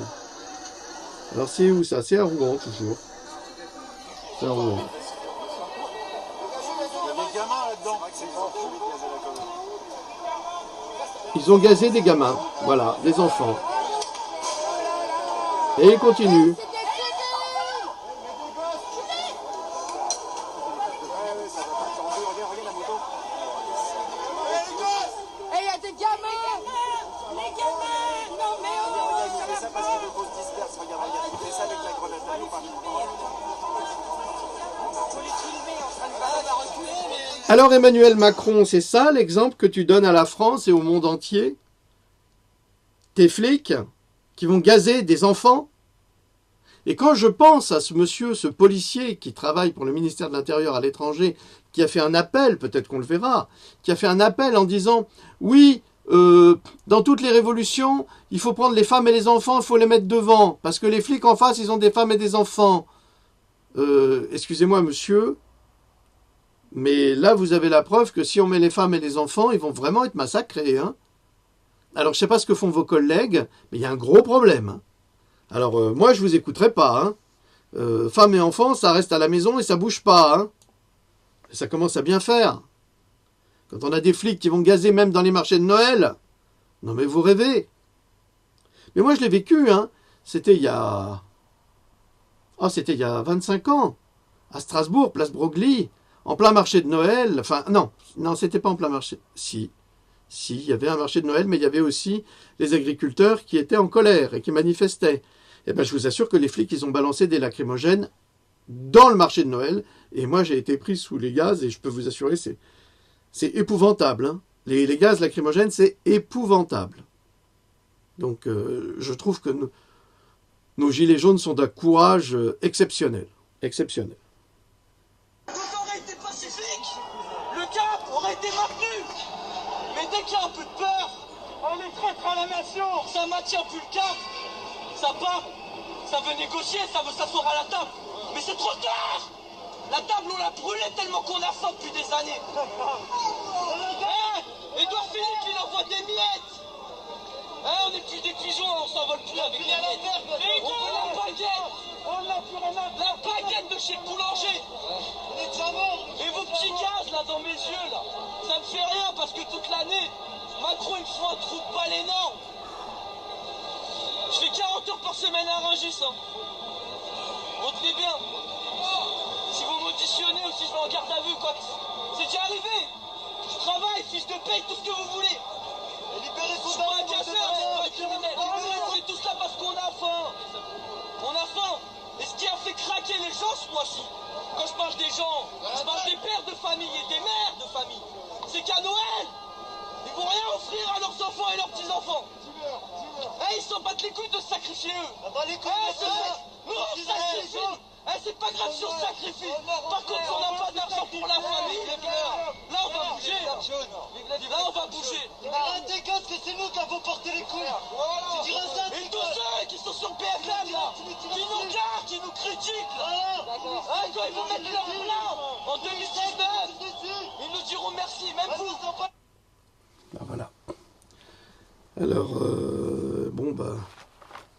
Speaker 1: Alors c'est où ça? C'est à Rouen toujours. C'est à Rouen. Ils ont gazé des gamins, voilà, des enfants. Et ils continuent. Alors Emmanuel Macron, c'est ça l'exemple que tu donnes à la France et au monde entier? Tes flics qui vont gazer des enfants? Et quand je pense à ce monsieur, ce policier qui travaille pour le ministère de l'Intérieur à l'étranger, qui a fait un appel, peut-être qu'on le verra, qui a fait un appel en disant « Oui, dans toutes les révolutions, il faut prendre les femmes et les enfants, il faut les mettre devant, parce que les flics en face, ils ont des femmes et des enfants. » Excusez-moi, monsieur, mais là, vous avez la preuve que si on met les femmes et les enfants, ils vont vraiment être massacrés. Hein. Alors, je ne sais pas ce que font vos collègues, mais il y a un gros problème. Hein. Alors, moi, je vous écouterai pas. Hein. Femmes et enfants, ça reste à la maison et ça bouge pas. Hein. Et ça commence à bien faire. Quand on a des flics qui vont gazer même dans les marchés de Noël. Non, mais vous rêvez. Mais moi, je l'ai vécu. Hein. C'était il y a 25 ans. À Strasbourg, place Broglie, en plein marché de Noël. Enfin, non, c'était pas en plein marché. Si, il y avait un marché de Noël, mais il y avait aussi les agriculteurs qui étaient en colère et qui manifestaient. Eh ben, je vous assure que les flics, ils ont balancé des lacrymogènes dans le marché de Noël. Et moi, j'ai été pris sous les gaz et je peux vous assurer, c'est épouvantable. Hein. Les gaz lacrymogènes, c'est épouvantable. Donc, je trouve que nos gilets jaunes sont d'un courage exceptionnel. Exceptionnel.
Speaker 2: Tout aurait été pacifique, le cap aurait été maintenu. Mais dès qu'il y a un peu de peur, on est traître à la nation. Ça maintient plus le cap. Ça part, ça veut négocier, ça veut s'asseoir à la table. Mais c'est trop tard. La table, on l'a brûlée tellement qu'on a faim depuis des années. Edouard Philippe, il envoie des miettes. On n'est plus des pigeons, on s'envole plus avec les miettes. On veut la baguette. La baguette de chez le boulanger. Et vos petits gaz là dans mes yeux là, ça me fait rien parce que toute l'année, Macron il me fait un trou de balle énorme. Je fais 40 heures par semaine à Rungis. Hein. Retenez bien. Si vous m'auditionnez ou si je vais en garde à vue, quoi. C'est déjà arrivé. Je travaille, fiche de paye, tout ce que vous voulez. Je suis pas un casseur, je suis pas un criminel. On est tous là parce qu'on a faim. On a faim. Et ce qui a fait craquer les gens ce mois-ci, quand je parle des gens, je parle des pères de famille et des mères de famille, c'est qu'à Noël, ils vont rien offrir à leurs enfants et leurs petits-enfants. Ils s'en battent les couilles de sacrifier eux. Nous on sacrifie. C'est pas grave si on sacrifie. Par contre, on n'a pas d'argent pour la famille, les gars. Là, on va bouger. Là, on va bouger.
Speaker 7: Des gosses que c'est nous qui avons porté les couilles. Tu diras ça,
Speaker 2: et tous ceux qui sont sur BFM, là, qui nous gardent, qui nous critiquent, là. Quand ils vont mettre leur plein en 2019, ils nous diront merci, même vous.
Speaker 1: Ben voilà. Alors,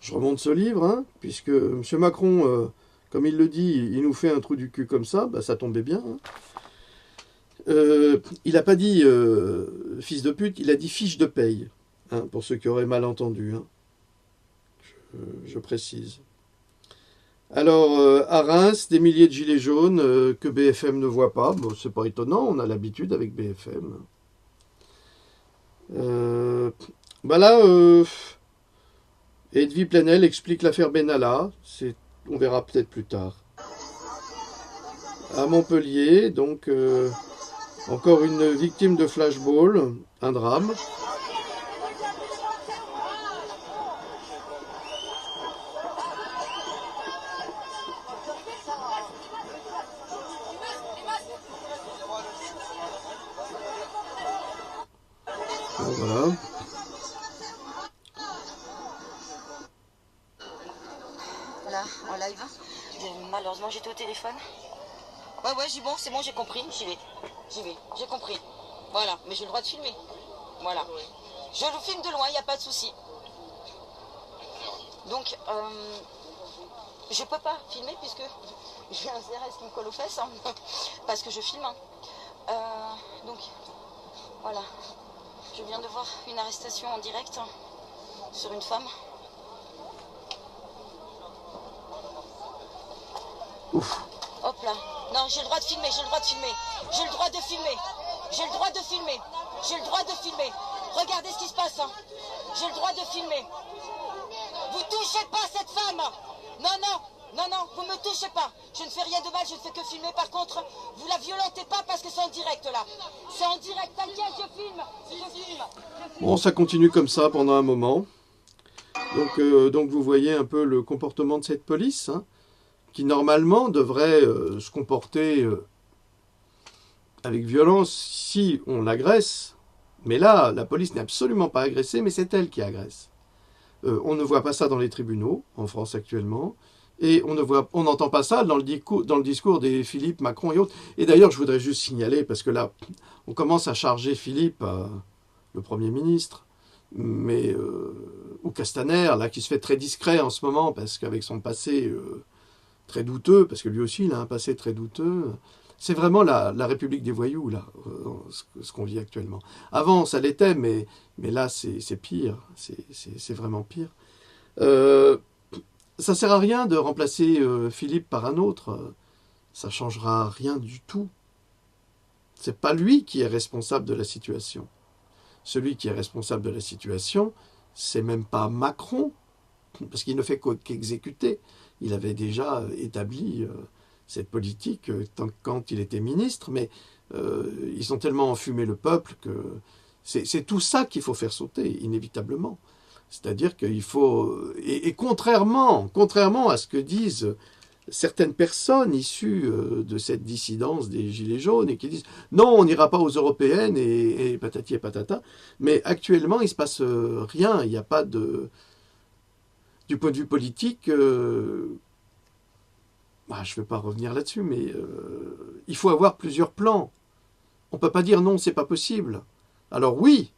Speaker 1: je remonte ce livre, hein, puisque M. Macron, comme il le dit, il nous fait un trou du cul comme ça, ça tombait bien. Hein. Il n'a pas dit fils de pute, il a dit fiche de paye, hein, pour ceux qui auraient mal entendu. Hein. Je précise. Alors, à Reims, des milliers de gilets jaunes que BFM ne voit pas. Bon, c'est pas étonnant, on a l'habitude avec BFM. Edwy Plenel explique l'affaire Benalla. On verra peut-être plus tard. À Montpellier, donc, encore une victime de flashball, un drame. Voilà.
Speaker 8: Là, en live. Malheureusement, j'étais au téléphone. Ouais, c'est bon, j'ai compris, j'y vais, j'ai compris. Voilà, mais j'ai le droit de filmer. Voilà. Je le filme de loin, il n'y a pas de souci. Donc, je peux pas filmer puisque j'ai un CRS qui me colle aux fesses, hein, parce que je filme. Hein. Donc, voilà. Je viens de voir une arrestation en direct sur une femme.
Speaker 1: Ouf.
Speaker 8: Hop là. Non, j'ai le droit de filmer, j'ai le droit de filmer. J'ai le droit de filmer. J'ai le droit de filmer. J'ai le droit de filmer. Regardez ce qui se passe. Hein. J'ai le droit de filmer. Vous touchez pas cette femme. Non, vous me touchez pas. Je ne fais rien de mal, je ne fais que filmer. Par contre, vous la violentez pas parce que c'est en direct là. C'est en direct, t'inquiète, je filme.
Speaker 1: Bon, ça continue comme ça pendant un moment. Donc vous voyez un peu le comportement de cette police, hein, qui normalement devrait se comporter avec violence si on l'agresse. Mais là, la police n'est absolument pas agressée, mais c'est elle qui agresse. On ne voit pas ça dans les tribunaux, en France actuellement, et on n'entend pas ça dans le discours des Philippe, Macron et autres. Et d'ailleurs, je voudrais juste signaler, parce que là, on commence à charger Philippe, le Premier ministre, ou Castaner, là, qui se fait très discret en ce moment, parce qu'avec son passé très douteux, parce que lui aussi, il a un passé très douteux. C'est vraiment la République des voyous, là, ce qu'on vit actuellement. Avant, ça l'était, mais là, c'est pire. C'est vraiment pire. Ça sert à rien de remplacer Philippe par un autre. Ça changera rien du tout. C'est pas lui qui est responsable de la situation. Celui qui est responsable de la situation, c'est même pas Macron, parce qu'il ne fait qu'exécuter. Il avait déjà établi cette politique quand il était ministre, mais ils ont tellement enfumé le peuple que c'est tout ça qu'il faut faire sauter, inévitablement. C'est-à-dire qu'il faut... Et contrairement à ce que disent certaines personnes issues de cette dissidence des Gilets jaunes et qui disent « Non, on n'ira pas aux européennes et patati et patata », mais actuellement, il ne se passe rien. Il n'y a pas de... Du point de vue politique... je ne vais pas revenir là-dessus, mais il faut avoir plusieurs plans. On ne peut pas dire non, c'est pas possible. Alors oui,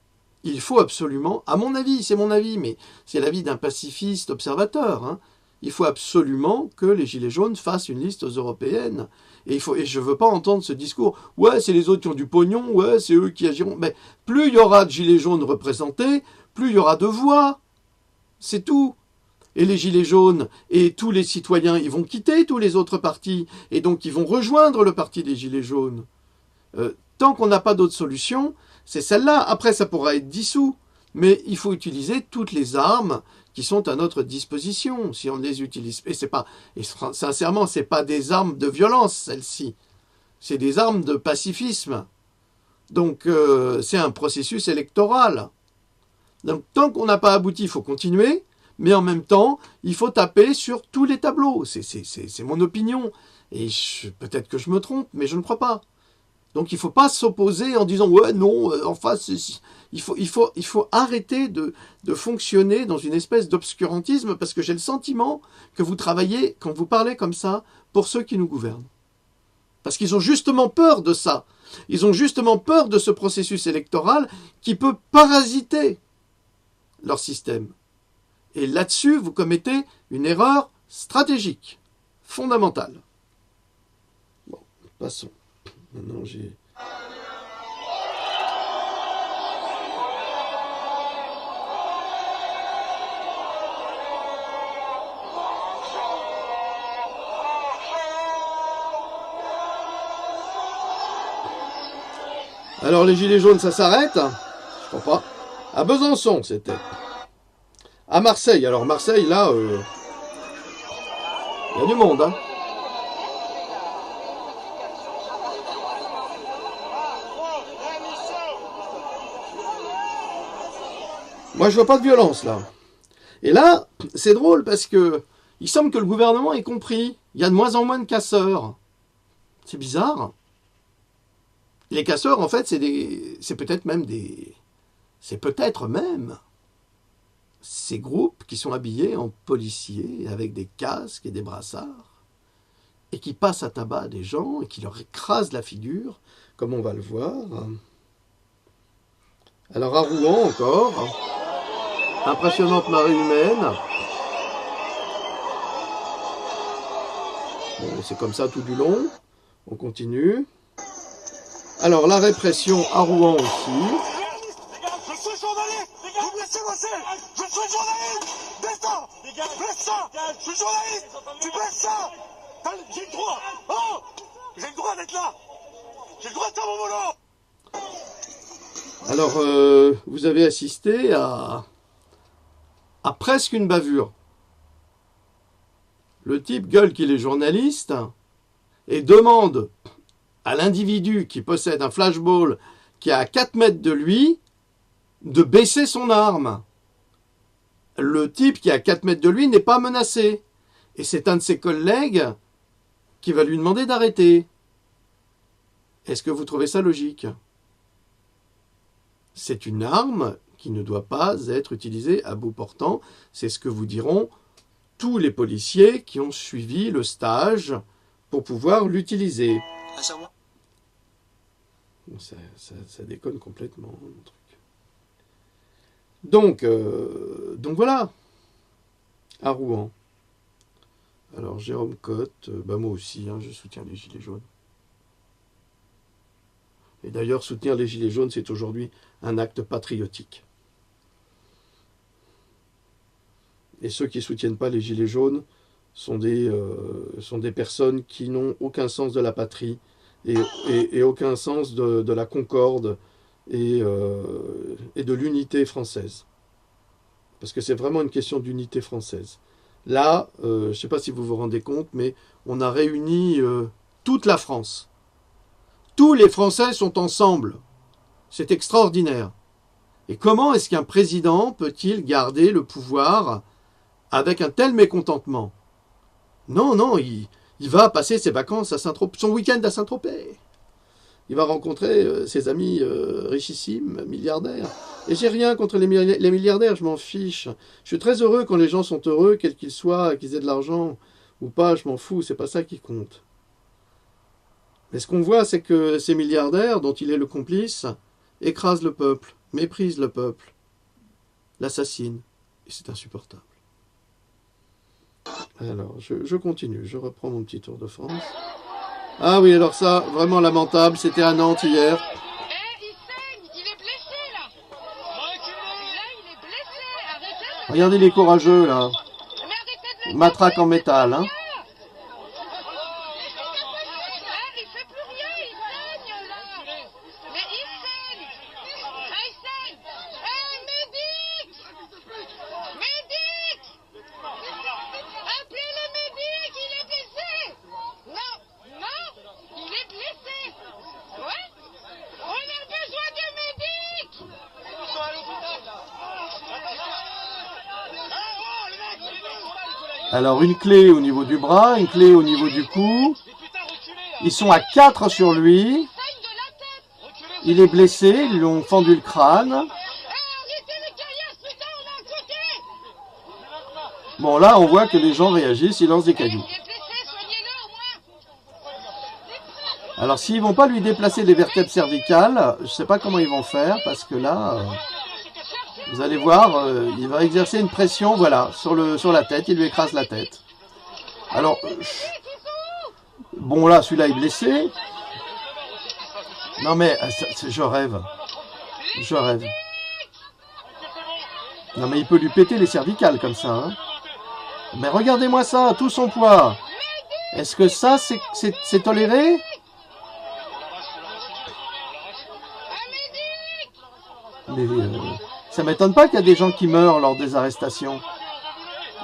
Speaker 1: il faut absolument, à mon avis, c'est mon avis, mais c'est l'avis d'un pacifiste observateur, hein, il faut absolument que les Gilets jaunes fassent une liste aux européennes. Et je ne veux pas entendre ce discours, ouais, c'est les autres qui ont du pognon, ouais, c'est eux qui agiront. Mais plus il y aura de Gilets jaunes représentés, plus il y aura de voix. C'est tout. Et les Gilets jaunes et tous les citoyens, ils vont quitter tous les autres partis, et donc ils vont rejoindre le parti des Gilets jaunes. Tant qu'on n'a pas d'autre solution, c'est celle-là. Après, ça pourra être dissous, mais il faut utiliser toutes les armes qui sont à notre disposition, si on les utilise. Et sincèrement, c'est pas des armes de violence, celles-ci. C'est des armes de pacifisme. Donc, c'est un processus électoral. Donc, tant qu'on n'a pas abouti, il faut continuer. Mais en même temps, il faut taper sur tous les tableaux. C'est mon opinion. Et peut-être que je me trompe, mais je ne crois pas. Donc il ne faut pas s'opposer en disant « Ouais, non, en face, il faut arrêter de fonctionner dans une espèce d'obscurantisme parce que j'ai le sentiment que vous travaillez, quand vous parlez comme ça, pour ceux qui nous gouvernent. Parce qu'ils ont justement peur de ça. Ils ont justement peur de ce processus électoral qui peut parasiter leur système. Et là-dessus, vous commettez une erreur stratégique, fondamentale. Bon, passons. Maintenant, j'ai... Alors, les Gilets jaunes, ça s'arrête? Je crois pas. À Besançon, c'était. À Marseille. Alors, Marseille, là, il y a du monde, hein. Moi, je vois pas de violence, là. Et là, c'est drôle parce que il semble que le gouvernement ait compris. Il y a de moins en moins de casseurs. C'est bizarre. Les casseurs, en fait, c'est peut-être même ces groupes qui sont habillés en policiers avec des casques et des brassards et qui passent à tabac des gens et qui leur écrasent la figure, comme on va le voir. Alors, à Rouen, encore... Impressionnante marée humaine. Bon, c'est comme ça tout du long. On continue. Alors, la répression à Rouen aussi.
Speaker 7: Les gars, je suis journaliste. Les gars, vous laissez bosser. Je suis journaliste. Baisse ça. Baisse ça. Je suis journaliste. Tu baisses ça. J'ai le droit. Oh, j'ai le droit d'être là. J'ai le droit de faire mon boulot.
Speaker 1: Alors, vous avez assisté à presque une bavure. Le type gueule qu'il est journaliste et demande à l'individu qui possède un flashball qui est à 4 mètres de lui de baisser son arme. le type qui est à 4 mètres de lui n'est pas menacé. Et c'est un de ses collègues qui va lui demander d'arrêter. Est-ce que vous trouvez ça logique? C'est une arme qui ne doit pas être utilisée à bout portant. C'est ce que vous diront tous les policiers qui ont suivi le stage pour pouvoir l'utiliser. Ça déconne complètement, le truc. Donc voilà, à Rouen. Alors Jérôme Cotte, moi aussi, je soutiens les Gilets jaunes. Et d'ailleurs, soutenir les Gilets jaunes, c'est aujourd'hui un acte patriotique. Et ceux qui ne soutiennent pas les Gilets jaunes sont des personnes qui n'ont aucun sens de la patrie et aucun sens de la concorde et de l'unité française. Parce que c'est vraiment une question d'unité française. Là, je ne sais pas si vous vous rendez compte, mais on a réuni toute la France. Tous les Français sont ensemble. C'est extraordinaire. Et comment est-ce qu'un président peut-il garder le pouvoir avec un tel mécontentement? Non, il va passer ses vacances à Saint-Tropez, son week-end à Saint-Tropez. Il va rencontrer ses amis richissimes, milliardaires. Et j'ai rien contre les milliardaires, je m'en fiche. Je suis très heureux quand les gens sont heureux, quels qu'ils soient, qu'ils aient de l'argent ou pas, je m'en fous, c'est pas ça qui compte. Mais ce qu'on voit, c'est que ces milliardaires, dont il est le complice, écrasent le peuple, méprisent le peuple, l'assassinent. Et c'est insupportable. Alors, je continue, je reprends mon petit tour de France. Ah oui, alors ça, vraiment lamentable, c'était à Nantes hier.
Speaker 5: Il saigne, il est blessé là. Là, il est blessé. Arrêtez.
Speaker 1: Regardez les courageux là.
Speaker 5: Mais arrêtez de le
Speaker 1: Matraque en métal, hein.
Speaker 5: Il fait plus rien, il saigne là. Mais il saigne. Il saigne. Médic. Médic. Appelez le médic, il est blessé. Non, il est blessé. Ouais. On a besoin de médic.
Speaker 1: Alors une clé au niveau du bras, une clé au niveau du cou. Ils sont à 4 sur lui. Il est blessé, ils lui ont fendu le crâne. Bon là on voit que les gens réagissent, ils lancent des cailloux. Alors s'ils vont pas lui déplacer les vertèbres cervicales, je sais pas comment ils vont faire parce que là, vous allez voir, il va exercer une pression, voilà, sur la tête, il lui écrase la tête. Alors, bon là, celui-là est blessé. Non mais, je rêve. Je rêve. Non mais il peut lui péter les cervicales comme ça, hein. Mais regardez-moi ça, tout son poids. Est-ce que ça, c'est toléré ? Mais ça m'étonne pas qu'il y a des gens qui meurent lors des arrestations.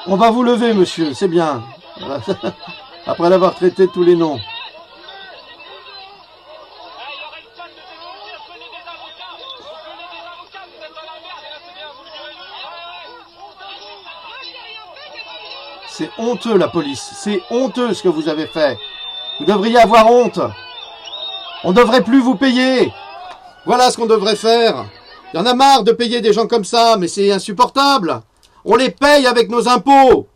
Speaker 1: On va vous lever, monsieur, c'est bien. Voilà. Après l'avoir traité de tous les noms. C'est honteux, la police. C'est honteux ce que vous avez fait. Vous devriez avoir honte. On ne devrait plus vous payer. Voilà ce qu'on devrait faire. Il y en a marre de payer des gens comme ça, mais c'est insupportable. On les paye avec nos impôts.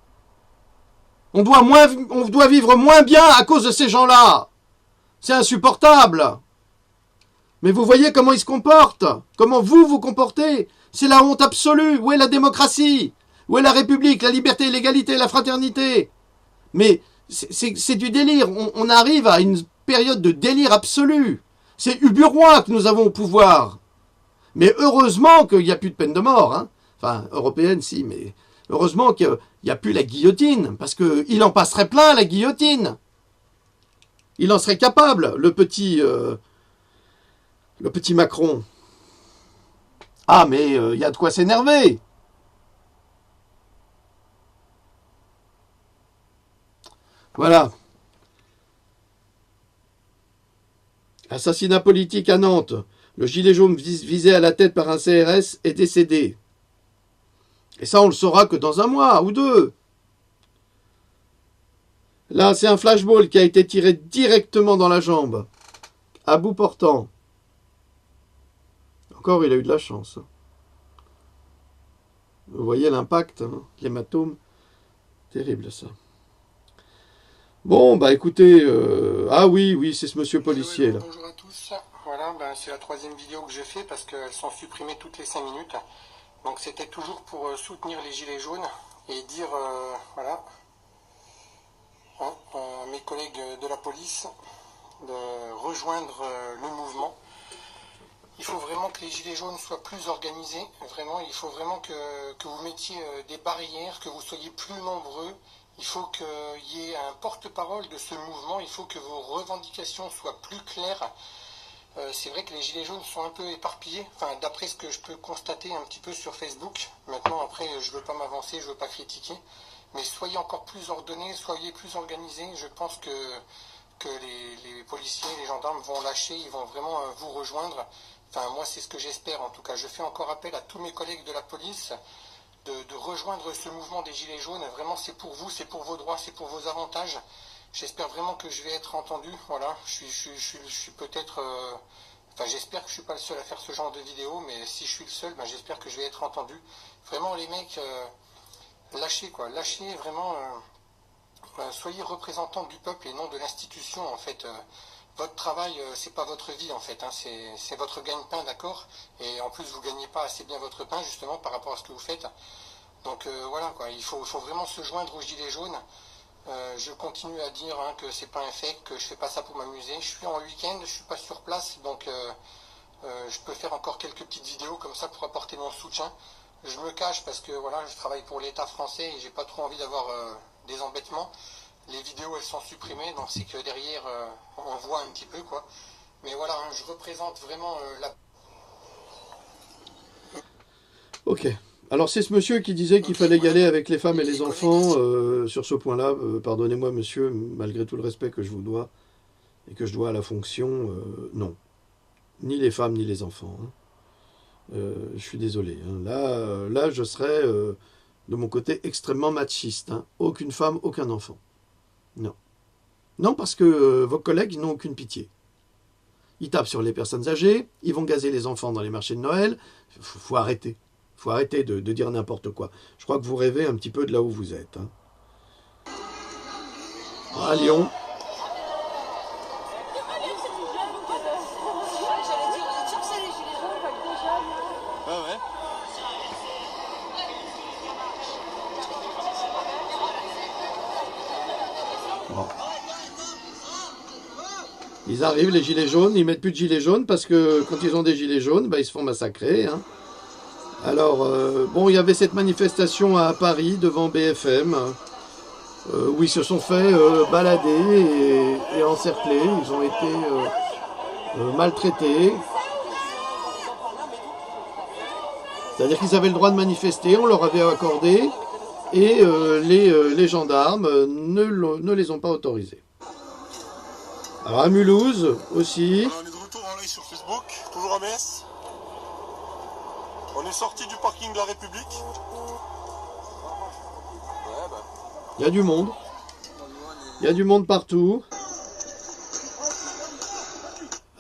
Speaker 1: On doit vivre moins bien à cause de ces gens-là. C'est insupportable. Mais vous voyez comment ils se comportent. Comment vous vous comportez. C'est la honte absolue. Où est la démocratie ? Où est la République, la liberté, l'égalité, la fraternité? Mais c'est du délire. On arrive à une période de délire absolu. C'est Uburois que nous avons au pouvoir. Mais heureusement qu'il n'y a plus de peine de mort. Hein. Enfin, européenne, si, mais heureusement qu'il n'y a plus la guillotine. Parce qu'il en passerait plein, la guillotine. Il en serait capable, le petit Macron. Ah, mais il y a de quoi s'énerver. Voilà. Assassinat politique à Nantes. Le gilet jaune visé à la tête par un CRS est décédé. Et ça, on le saura que dans un mois ou deux. Là, c'est un flashball qui a été tiré directement dans la jambe, à bout portant. Encore, il a eu de la chance. Vous voyez l'impact, hein, l'hématome. Terrible, ça. Bon, bah écoutez... Ah oui, c'est ce monsieur policier, là.
Speaker 9: Bonjour à tous. Voilà, c'est la 3e vidéo que je fais parce qu'elles sont supprimées toutes les 5 minutes. Donc c'était toujours pour soutenir les gilets jaunes et dire, voilà, à mes collègues de la police de rejoindre le mouvement. Il faut vraiment que les gilets jaunes soient plus organisés. Vraiment, il faut vraiment que vous mettiez des barrières, que vous soyez plus nombreux. Il faut qu'il y ait un porte-parole de ce mouvement. Il faut que vos revendications soient plus claires. C'est vrai que les gilets jaunes sont un peu éparpillés, enfin, d'après ce que je peux constater un petit peu sur Facebook. Maintenant, après, je ne veux pas m'avancer, je ne veux pas critiquer. Mais soyez encore plus ordonnés, soyez plus organisés. Je pense que les policiers, les gendarmes vont lâcher, ils vont vraiment vous rejoindre. Enfin, moi, c'est ce que j'espère en tout cas. Je fais encore appel à tous mes collègues de la police de rejoindre ce mouvement des gilets jaunes. Vraiment, c'est pour vous, c'est pour vos droits, c'est pour vos avantages. J'espère vraiment que je vais être entendu. Voilà, je suis peut-être... Enfin, j'espère que je suis pas le seul à faire ce genre de vidéo, mais si je suis le seul, j'espère que je vais être entendu. Vraiment, les mecs, lâchez quoi. Lâchez vraiment... soyez représentants du peuple et non de l'institution, en fait. Votre travail, c'est pas votre vie, en fait. Hein, c'est votre gagne-pain, d'accord. Et en plus, vous gagnez pas assez bien votre pain, justement, par rapport à ce que vous faites. Donc, voilà, quoi. Il faut vraiment se joindre aux gilets jaunes. Je continue à dire que c'est pas un fait, que je fais pas ça pour m'amuser. Je suis en week-end, je suis pas sur place, donc je peux faire encore quelques petites vidéos comme ça pour apporter mon soutien. Je me cache parce que voilà, je travaille pour l'État français et j'ai pas trop envie d'avoir des embêtements. Les vidéos elles sont supprimées, donc c'est que derrière on voit un petit peu quoi. Mais voilà, je représente vraiment la...
Speaker 1: Ok. Alors c'est ce monsieur qui disait qu'il fallait y aller avec les femmes et les enfants. Sur ce point-là, pardonnez-moi monsieur, malgré tout le respect que je vous dois et que je dois à la fonction, non. Ni les femmes ni les enfants. Hein. Je suis désolé. Hein. Là, je serais de mon côté extrêmement machiste. Hein. Aucune femme, aucun enfant. Non. Non, parce que vos collègues n'ont aucune pitié. Ils tapent sur les personnes âgées, ils vont gazer les enfants dans les marchés de Noël. Faut arrêter. Il faut arrêter de dire n'importe quoi. Je crois que vous rêvez un petit peu de là où vous êtes. Hein. À Lyon. Bon. Ils arrivent, les gilets jaunes, ils mettent plus de gilets jaunes parce que quand ils ont des gilets jaunes, ils se font massacrer. Hein. Alors, bon, il y avait cette manifestation à Paris, devant BFM, où ils se sont fait balader et encercler. Ils ont été maltraités. C'est-à-dire qu'ils avaient le droit de manifester, on leur avait accordé, et les gendarmes ne les ont pas autorisés. Alors à Mulhouse aussi...
Speaker 7: On est de retour en live sur Facebook, toujours à Metz. On est sorti du parking de la République.
Speaker 1: Il y a du monde. Il y a du monde partout.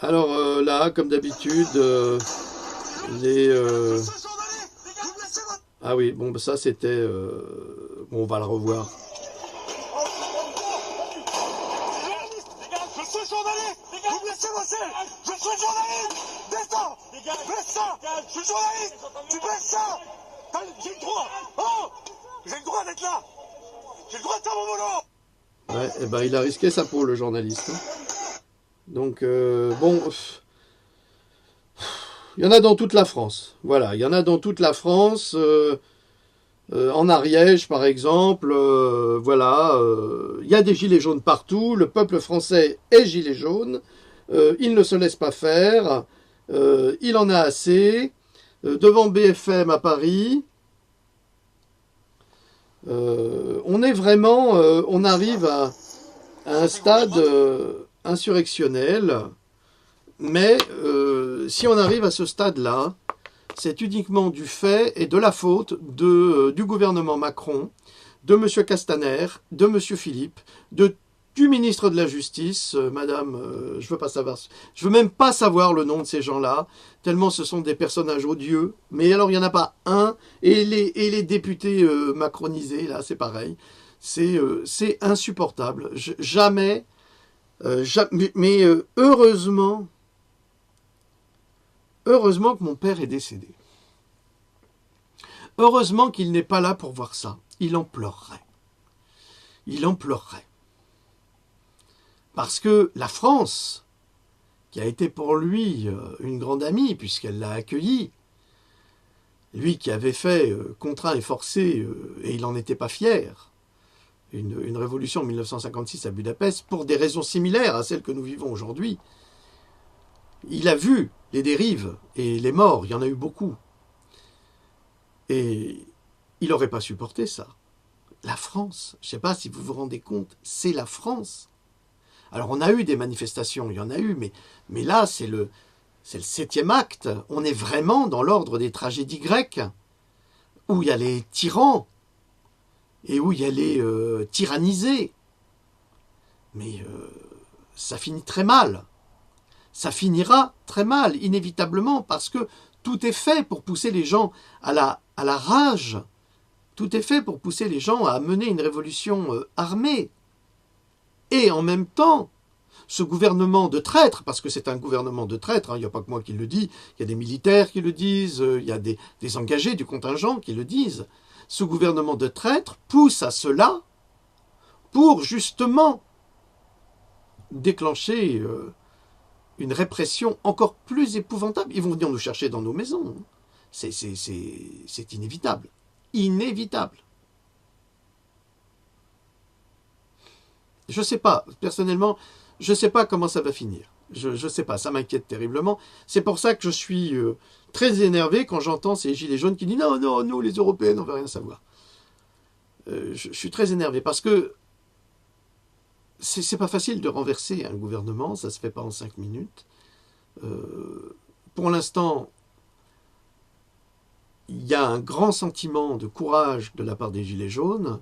Speaker 1: Alors là, comme d'habitude, les... Ah oui, bon, ça c'était... Bon, on va le revoir.
Speaker 7: Je suis journaliste. Vous me laissez bosser. Je suis journaliste. Descends. Baisse ça. Je suis journaliste. Tu baisses ça. J'ai le droit. Oh, j'ai le droit d'être là. J'ai le droit de faire mon boulot.
Speaker 1: Ouais, et ben il a risqué sa peau, le journaliste. Donc, bon... Il y en a dans toute la France. Voilà, il y en a dans toute la France. En Ariège, par exemple. Voilà, il y a des gilets jaunes partout. Le peuple français est gilet jaune. Il ne se laisse pas faire. Il en a assez. Devant BFM à Paris. On est vraiment... on arrive à un stade insurrectionnel. Mais si on arrive à ce stade-là, c'est uniquement du fait et de la faute du gouvernement Macron, de M. Castaner, de M. Philippe, du ministre de la Justice, madame, je veux même pas savoir le nom de ces gens-là, tellement ce sont des personnages odieux, mais alors il n'y en a pas un, et les députés macronisés, là, c'est pareil, c'est insupportable, jamais, mais heureusement que mon père est décédé. Heureusement qu'il n'est pas là pour voir ça. Il en pleurerait. Il en pleurerait. Parce que la France, qui a été pour lui une grande amie, puisqu'elle l'a accueilli, lui qui avait fait, contraint et forcé, et il n'en était pas fier, une révolution en 1956 à Budapest, pour des raisons similaires à celles que nous vivons aujourd'hui, il a vu les dérives et les morts, il y en a eu beaucoup. Et il n'aurait pas supporté ça. La France, je ne sais pas si vous vous rendez compte, c'est la France. Alors on a eu des manifestations, il y en a eu, mais là c'est le 7e acte. On est vraiment dans l'ordre des tragédies grecques, où il y a les tyrans, et où il y a les tyrannisés. Mais ça finit très mal. Ça finira très mal, inévitablement, parce que tout est fait pour pousser les gens à la rage. Tout est fait pour pousser les gens à mener une révolution armée. Et en même temps, ce gouvernement de traîtres, parce que c'est un gouvernement de traîtres, il n'y a pas que moi qui le dis, il y a des militaires qui le disent, il y a des engagés du contingent qui le disent, ce gouvernement de traîtres pousse à cela pour justement déclencher une répression encore plus épouvantable. Ils vont venir nous chercher dans nos maisons. C'est inévitable. Inévitable. Je ne sais pas, personnellement, je ne sais pas comment ça va finir. Je ne sais pas, ça m'inquiète terriblement. C'est pour ça que je suis très énervé quand j'entends ces gilets jaunes qui disent « Non, non, nous, les Européens, on ne veut rien savoir. » Je suis très énervé parce que c'est pas facile de renverser un gouvernement, ça ne se fait pas en 5 minutes. Pour l'instant, il y a un grand sentiment de courage de la part des gilets jaunes,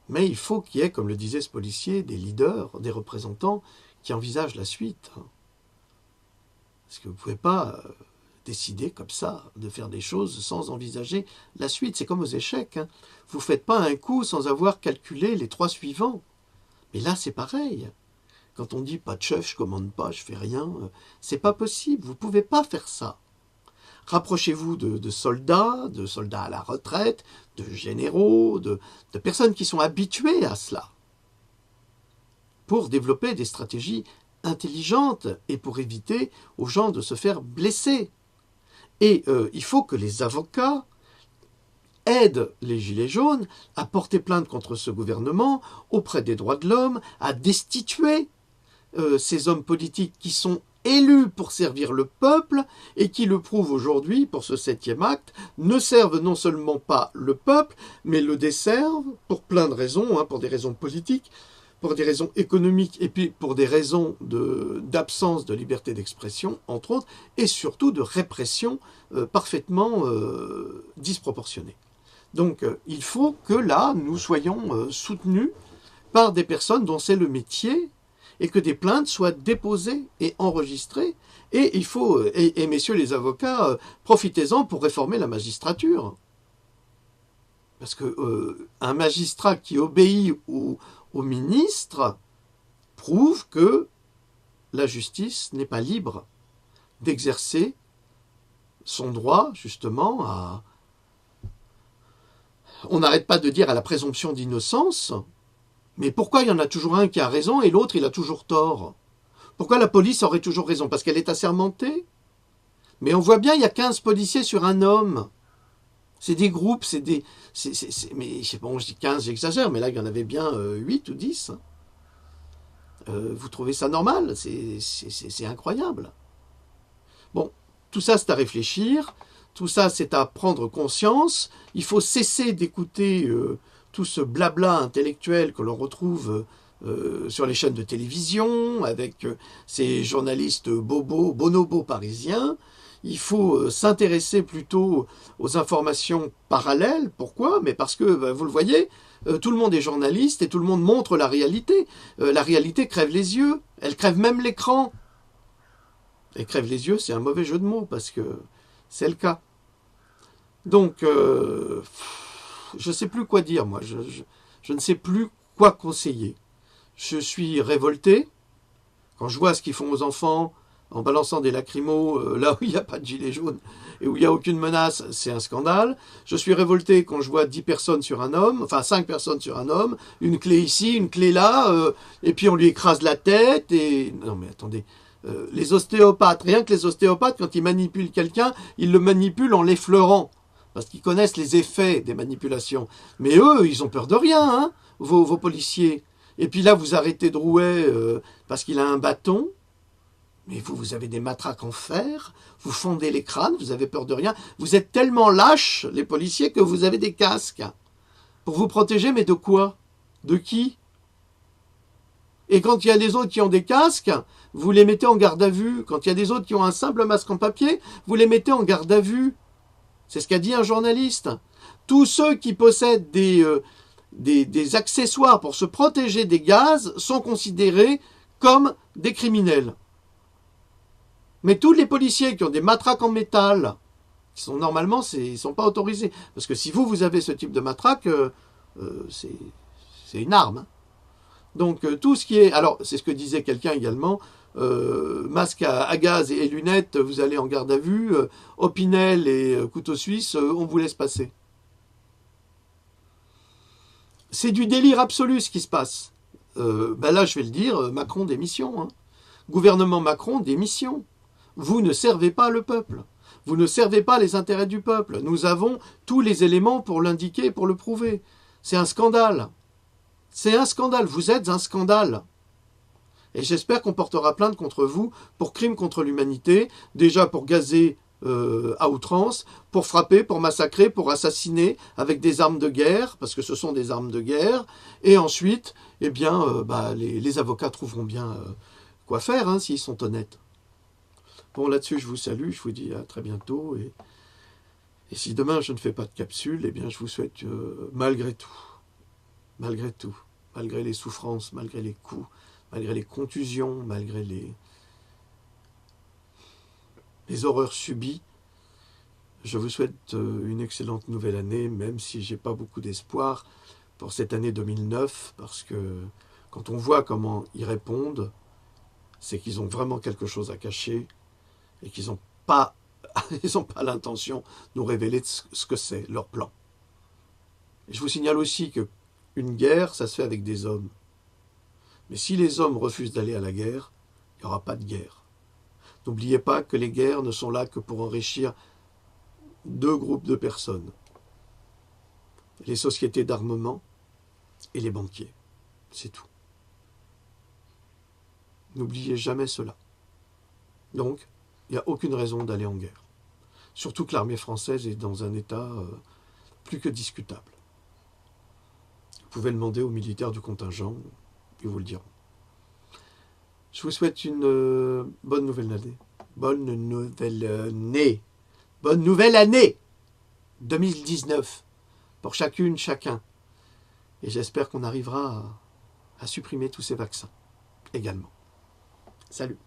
Speaker 1: mais il faut qu'il y ait, comme le disait ce policier, des leaders, des représentants qui envisagent la suite. Parce que vous ne pouvez pas décider comme ça, de faire des choses sans envisager la suite. C'est comme aux échecs. Vous ne faites pas un coup sans avoir calculé les 3 suivants. Mais là, c'est pareil. Quand on dit « pas de chef, je commande pas, je fais rien », c'est pas possible. Vous ne pouvez pas faire ça. Rapprochez-vous de soldats à la retraite, de généraux, de personnes qui sont habituées à cela, pour développer des stratégies intelligentes et pour éviter aux gens de se faire blesser. Et il faut que les avocats aident les gilets jaunes à porter plainte contre ce gouvernement auprès des droits de l'homme, à destituer ces hommes politiques qui sont élus pour servir le peuple et qui le prouvent aujourd'hui pour ce 7e acte, ne servent non seulement pas le peuple, mais le desservent pour plein de raisons, pour des raisons politiques, pour des raisons économiques et puis pour des raisons d'absence de liberté d'expression, entre autres, et surtout de répression parfaitement disproportionnée. Donc il faut que là, nous soyons soutenus par des personnes dont c'est le métier, et que des plaintes soient déposées et enregistrées. Et il faut, et messieurs les avocats, profitez-en pour réformer la magistrature. Parce que un magistrat qui obéit au ministre prouve que la justice n'est pas libre d'exercer son droit, justement, à... On n'arrête pas de dire à la présomption d'innocence. Mais pourquoi il y en a toujours un qui a raison et l'autre il a toujours tort? Pourquoi la police aurait toujours raison? Parce qu'elle est assermentée? Mais on voit bien, il y a 15 policiers sur un homme. C'est des groupes, c'est des... mais je sais pas, je dis 15, j'exagère, mais là il y en avait bien 8 ou 10. Vous trouvez ça normal? C'est incroyable. Bon, tout ça c'est à réfléchir, tout ça c'est à prendre conscience. Il faut cesser d'écouter... tout ce blabla intellectuel que l'on retrouve sur les chaînes de télévision, avec ces journalistes bonobos parisiens. il faut s'intéresser plutôt aux informations parallèles. Pourquoi? Mais parce que, vous le voyez, tout le monde est journaliste et tout le monde montre la réalité. La réalité crève les yeux, elle crève même l'écran. Et crève les yeux, c'est un mauvais jeu de mots, parce que c'est le cas. Donc, je ne sais plus quoi dire, moi. Je ne sais plus quoi conseiller. Je suis révolté quand je vois ce qu'ils font aux enfants en balançant des lacrymos là où il n'y a pas de gilet jaune et où il n'y a aucune menace, c'est un scandale. Je suis révolté quand je vois 10 personnes sur un homme, enfin 5 personnes sur un homme, une clé ici, une clé là, et puis on lui écrase la tête. Et non mais attendez, les ostéopathes, rien que les ostéopathes, quand ils manipulent quelqu'un, ils le manipulent en l'effleurant, parce qu'ils connaissent les effets des manipulations. Mais eux, ils ont peur de rien, hein, vos policiers. Et puis là, vous arrêtez Drouet parce qu'il a un bâton. Mais vous avez des matraques en fer, vous fondez les crânes, vous avez peur de rien. Vous êtes tellement lâches, les policiers, que vous avez des casques. Pour vous protéger, mais de quoi? De qui? Et quand il y a des autres qui ont des casques, vous les mettez en garde à vue. Quand il y a des autres qui ont un simple masque en papier, vous les mettez en garde à vue. C'est ce qu'a dit un journaliste. Tous ceux qui possèdent des accessoires pour se protéger des gaz sont considérés comme des criminels. Mais tous les policiers qui ont des matraques en métal, qui sont normalement, ils ne sont pas autorisés. Parce que si vous avez ce type de matraque, c'est une arme. Hein. Donc tout ce qui est... Alors, c'est ce que disait quelqu'un également, masque à gaz et lunettes, vous allez en garde à vue, Opinel et couteau suisse, on vous laisse passer. C'est du délire absolu ce qui se passe. Là, je vais le dire, Macron démission. Hein. Gouvernement Macron démission. Vous ne servez pas le peuple. Vous ne servez pas les intérêts du peuple. Nous avons tous les éléments pour l'indiquer, pour le prouver. C'est un scandale. C'est un scandale. Vous êtes un scandale. Et j'espère qu'on portera plainte contre vous pour crime contre l'humanité, déjà pour gazer à outrance, pour frapper, pour massacrer, pour assassiner avec des armes de guerre, parce que ce sont des armes de guerre. Et ensuite, eh bien, les avocats trouveront bien quoi faire, hein, s'ils sont honnêtes. Bon, là-dessus, je vous salue, je vous dis à très bientôt. Et si demain je ne fais pas de capsule, eh bien, je vous souhaite, malgré tout, malgré les souffrances, malgré les coups, malgré les contusions, malgré les horreurs subies, je vous souhaite une excellente nouvelle année, même si je n'ai pas beaucoup d'espoir pour cette année 2009, parce que quand on voit comment ils répondent, c'est qu'ils ont vraiment quelque chose à cacher, et qu'ils n'ont pas l'intention de nous révéler ce que c'est, leur plan. Et je vous signale aussi qu'une guerre, ça se fait avec des hommes. Mais si les hommes refusent d'aller à la guerre, il n'y aura pas de guerre. N'oubliez pas que les guerres ne sont là que pour enrichir 2 groupes de personnes. Les sociétés d'armement et les banquiers. C'est tout. N'oubliez jamais cela. Donc, il n'y a aucune raison d'aller en guerre. Surtout que l'armée française est dans un état plus que discutable. Vous pouvez demander aux militaires du contingent, ils vous le diront. Je vous souhaite une bonne nouvelle année. Bonne nouvelle année 2019 pour chacune, chacun. Et j'espère qu'on arrivera à supprimer tous ces vaccins également. Salut.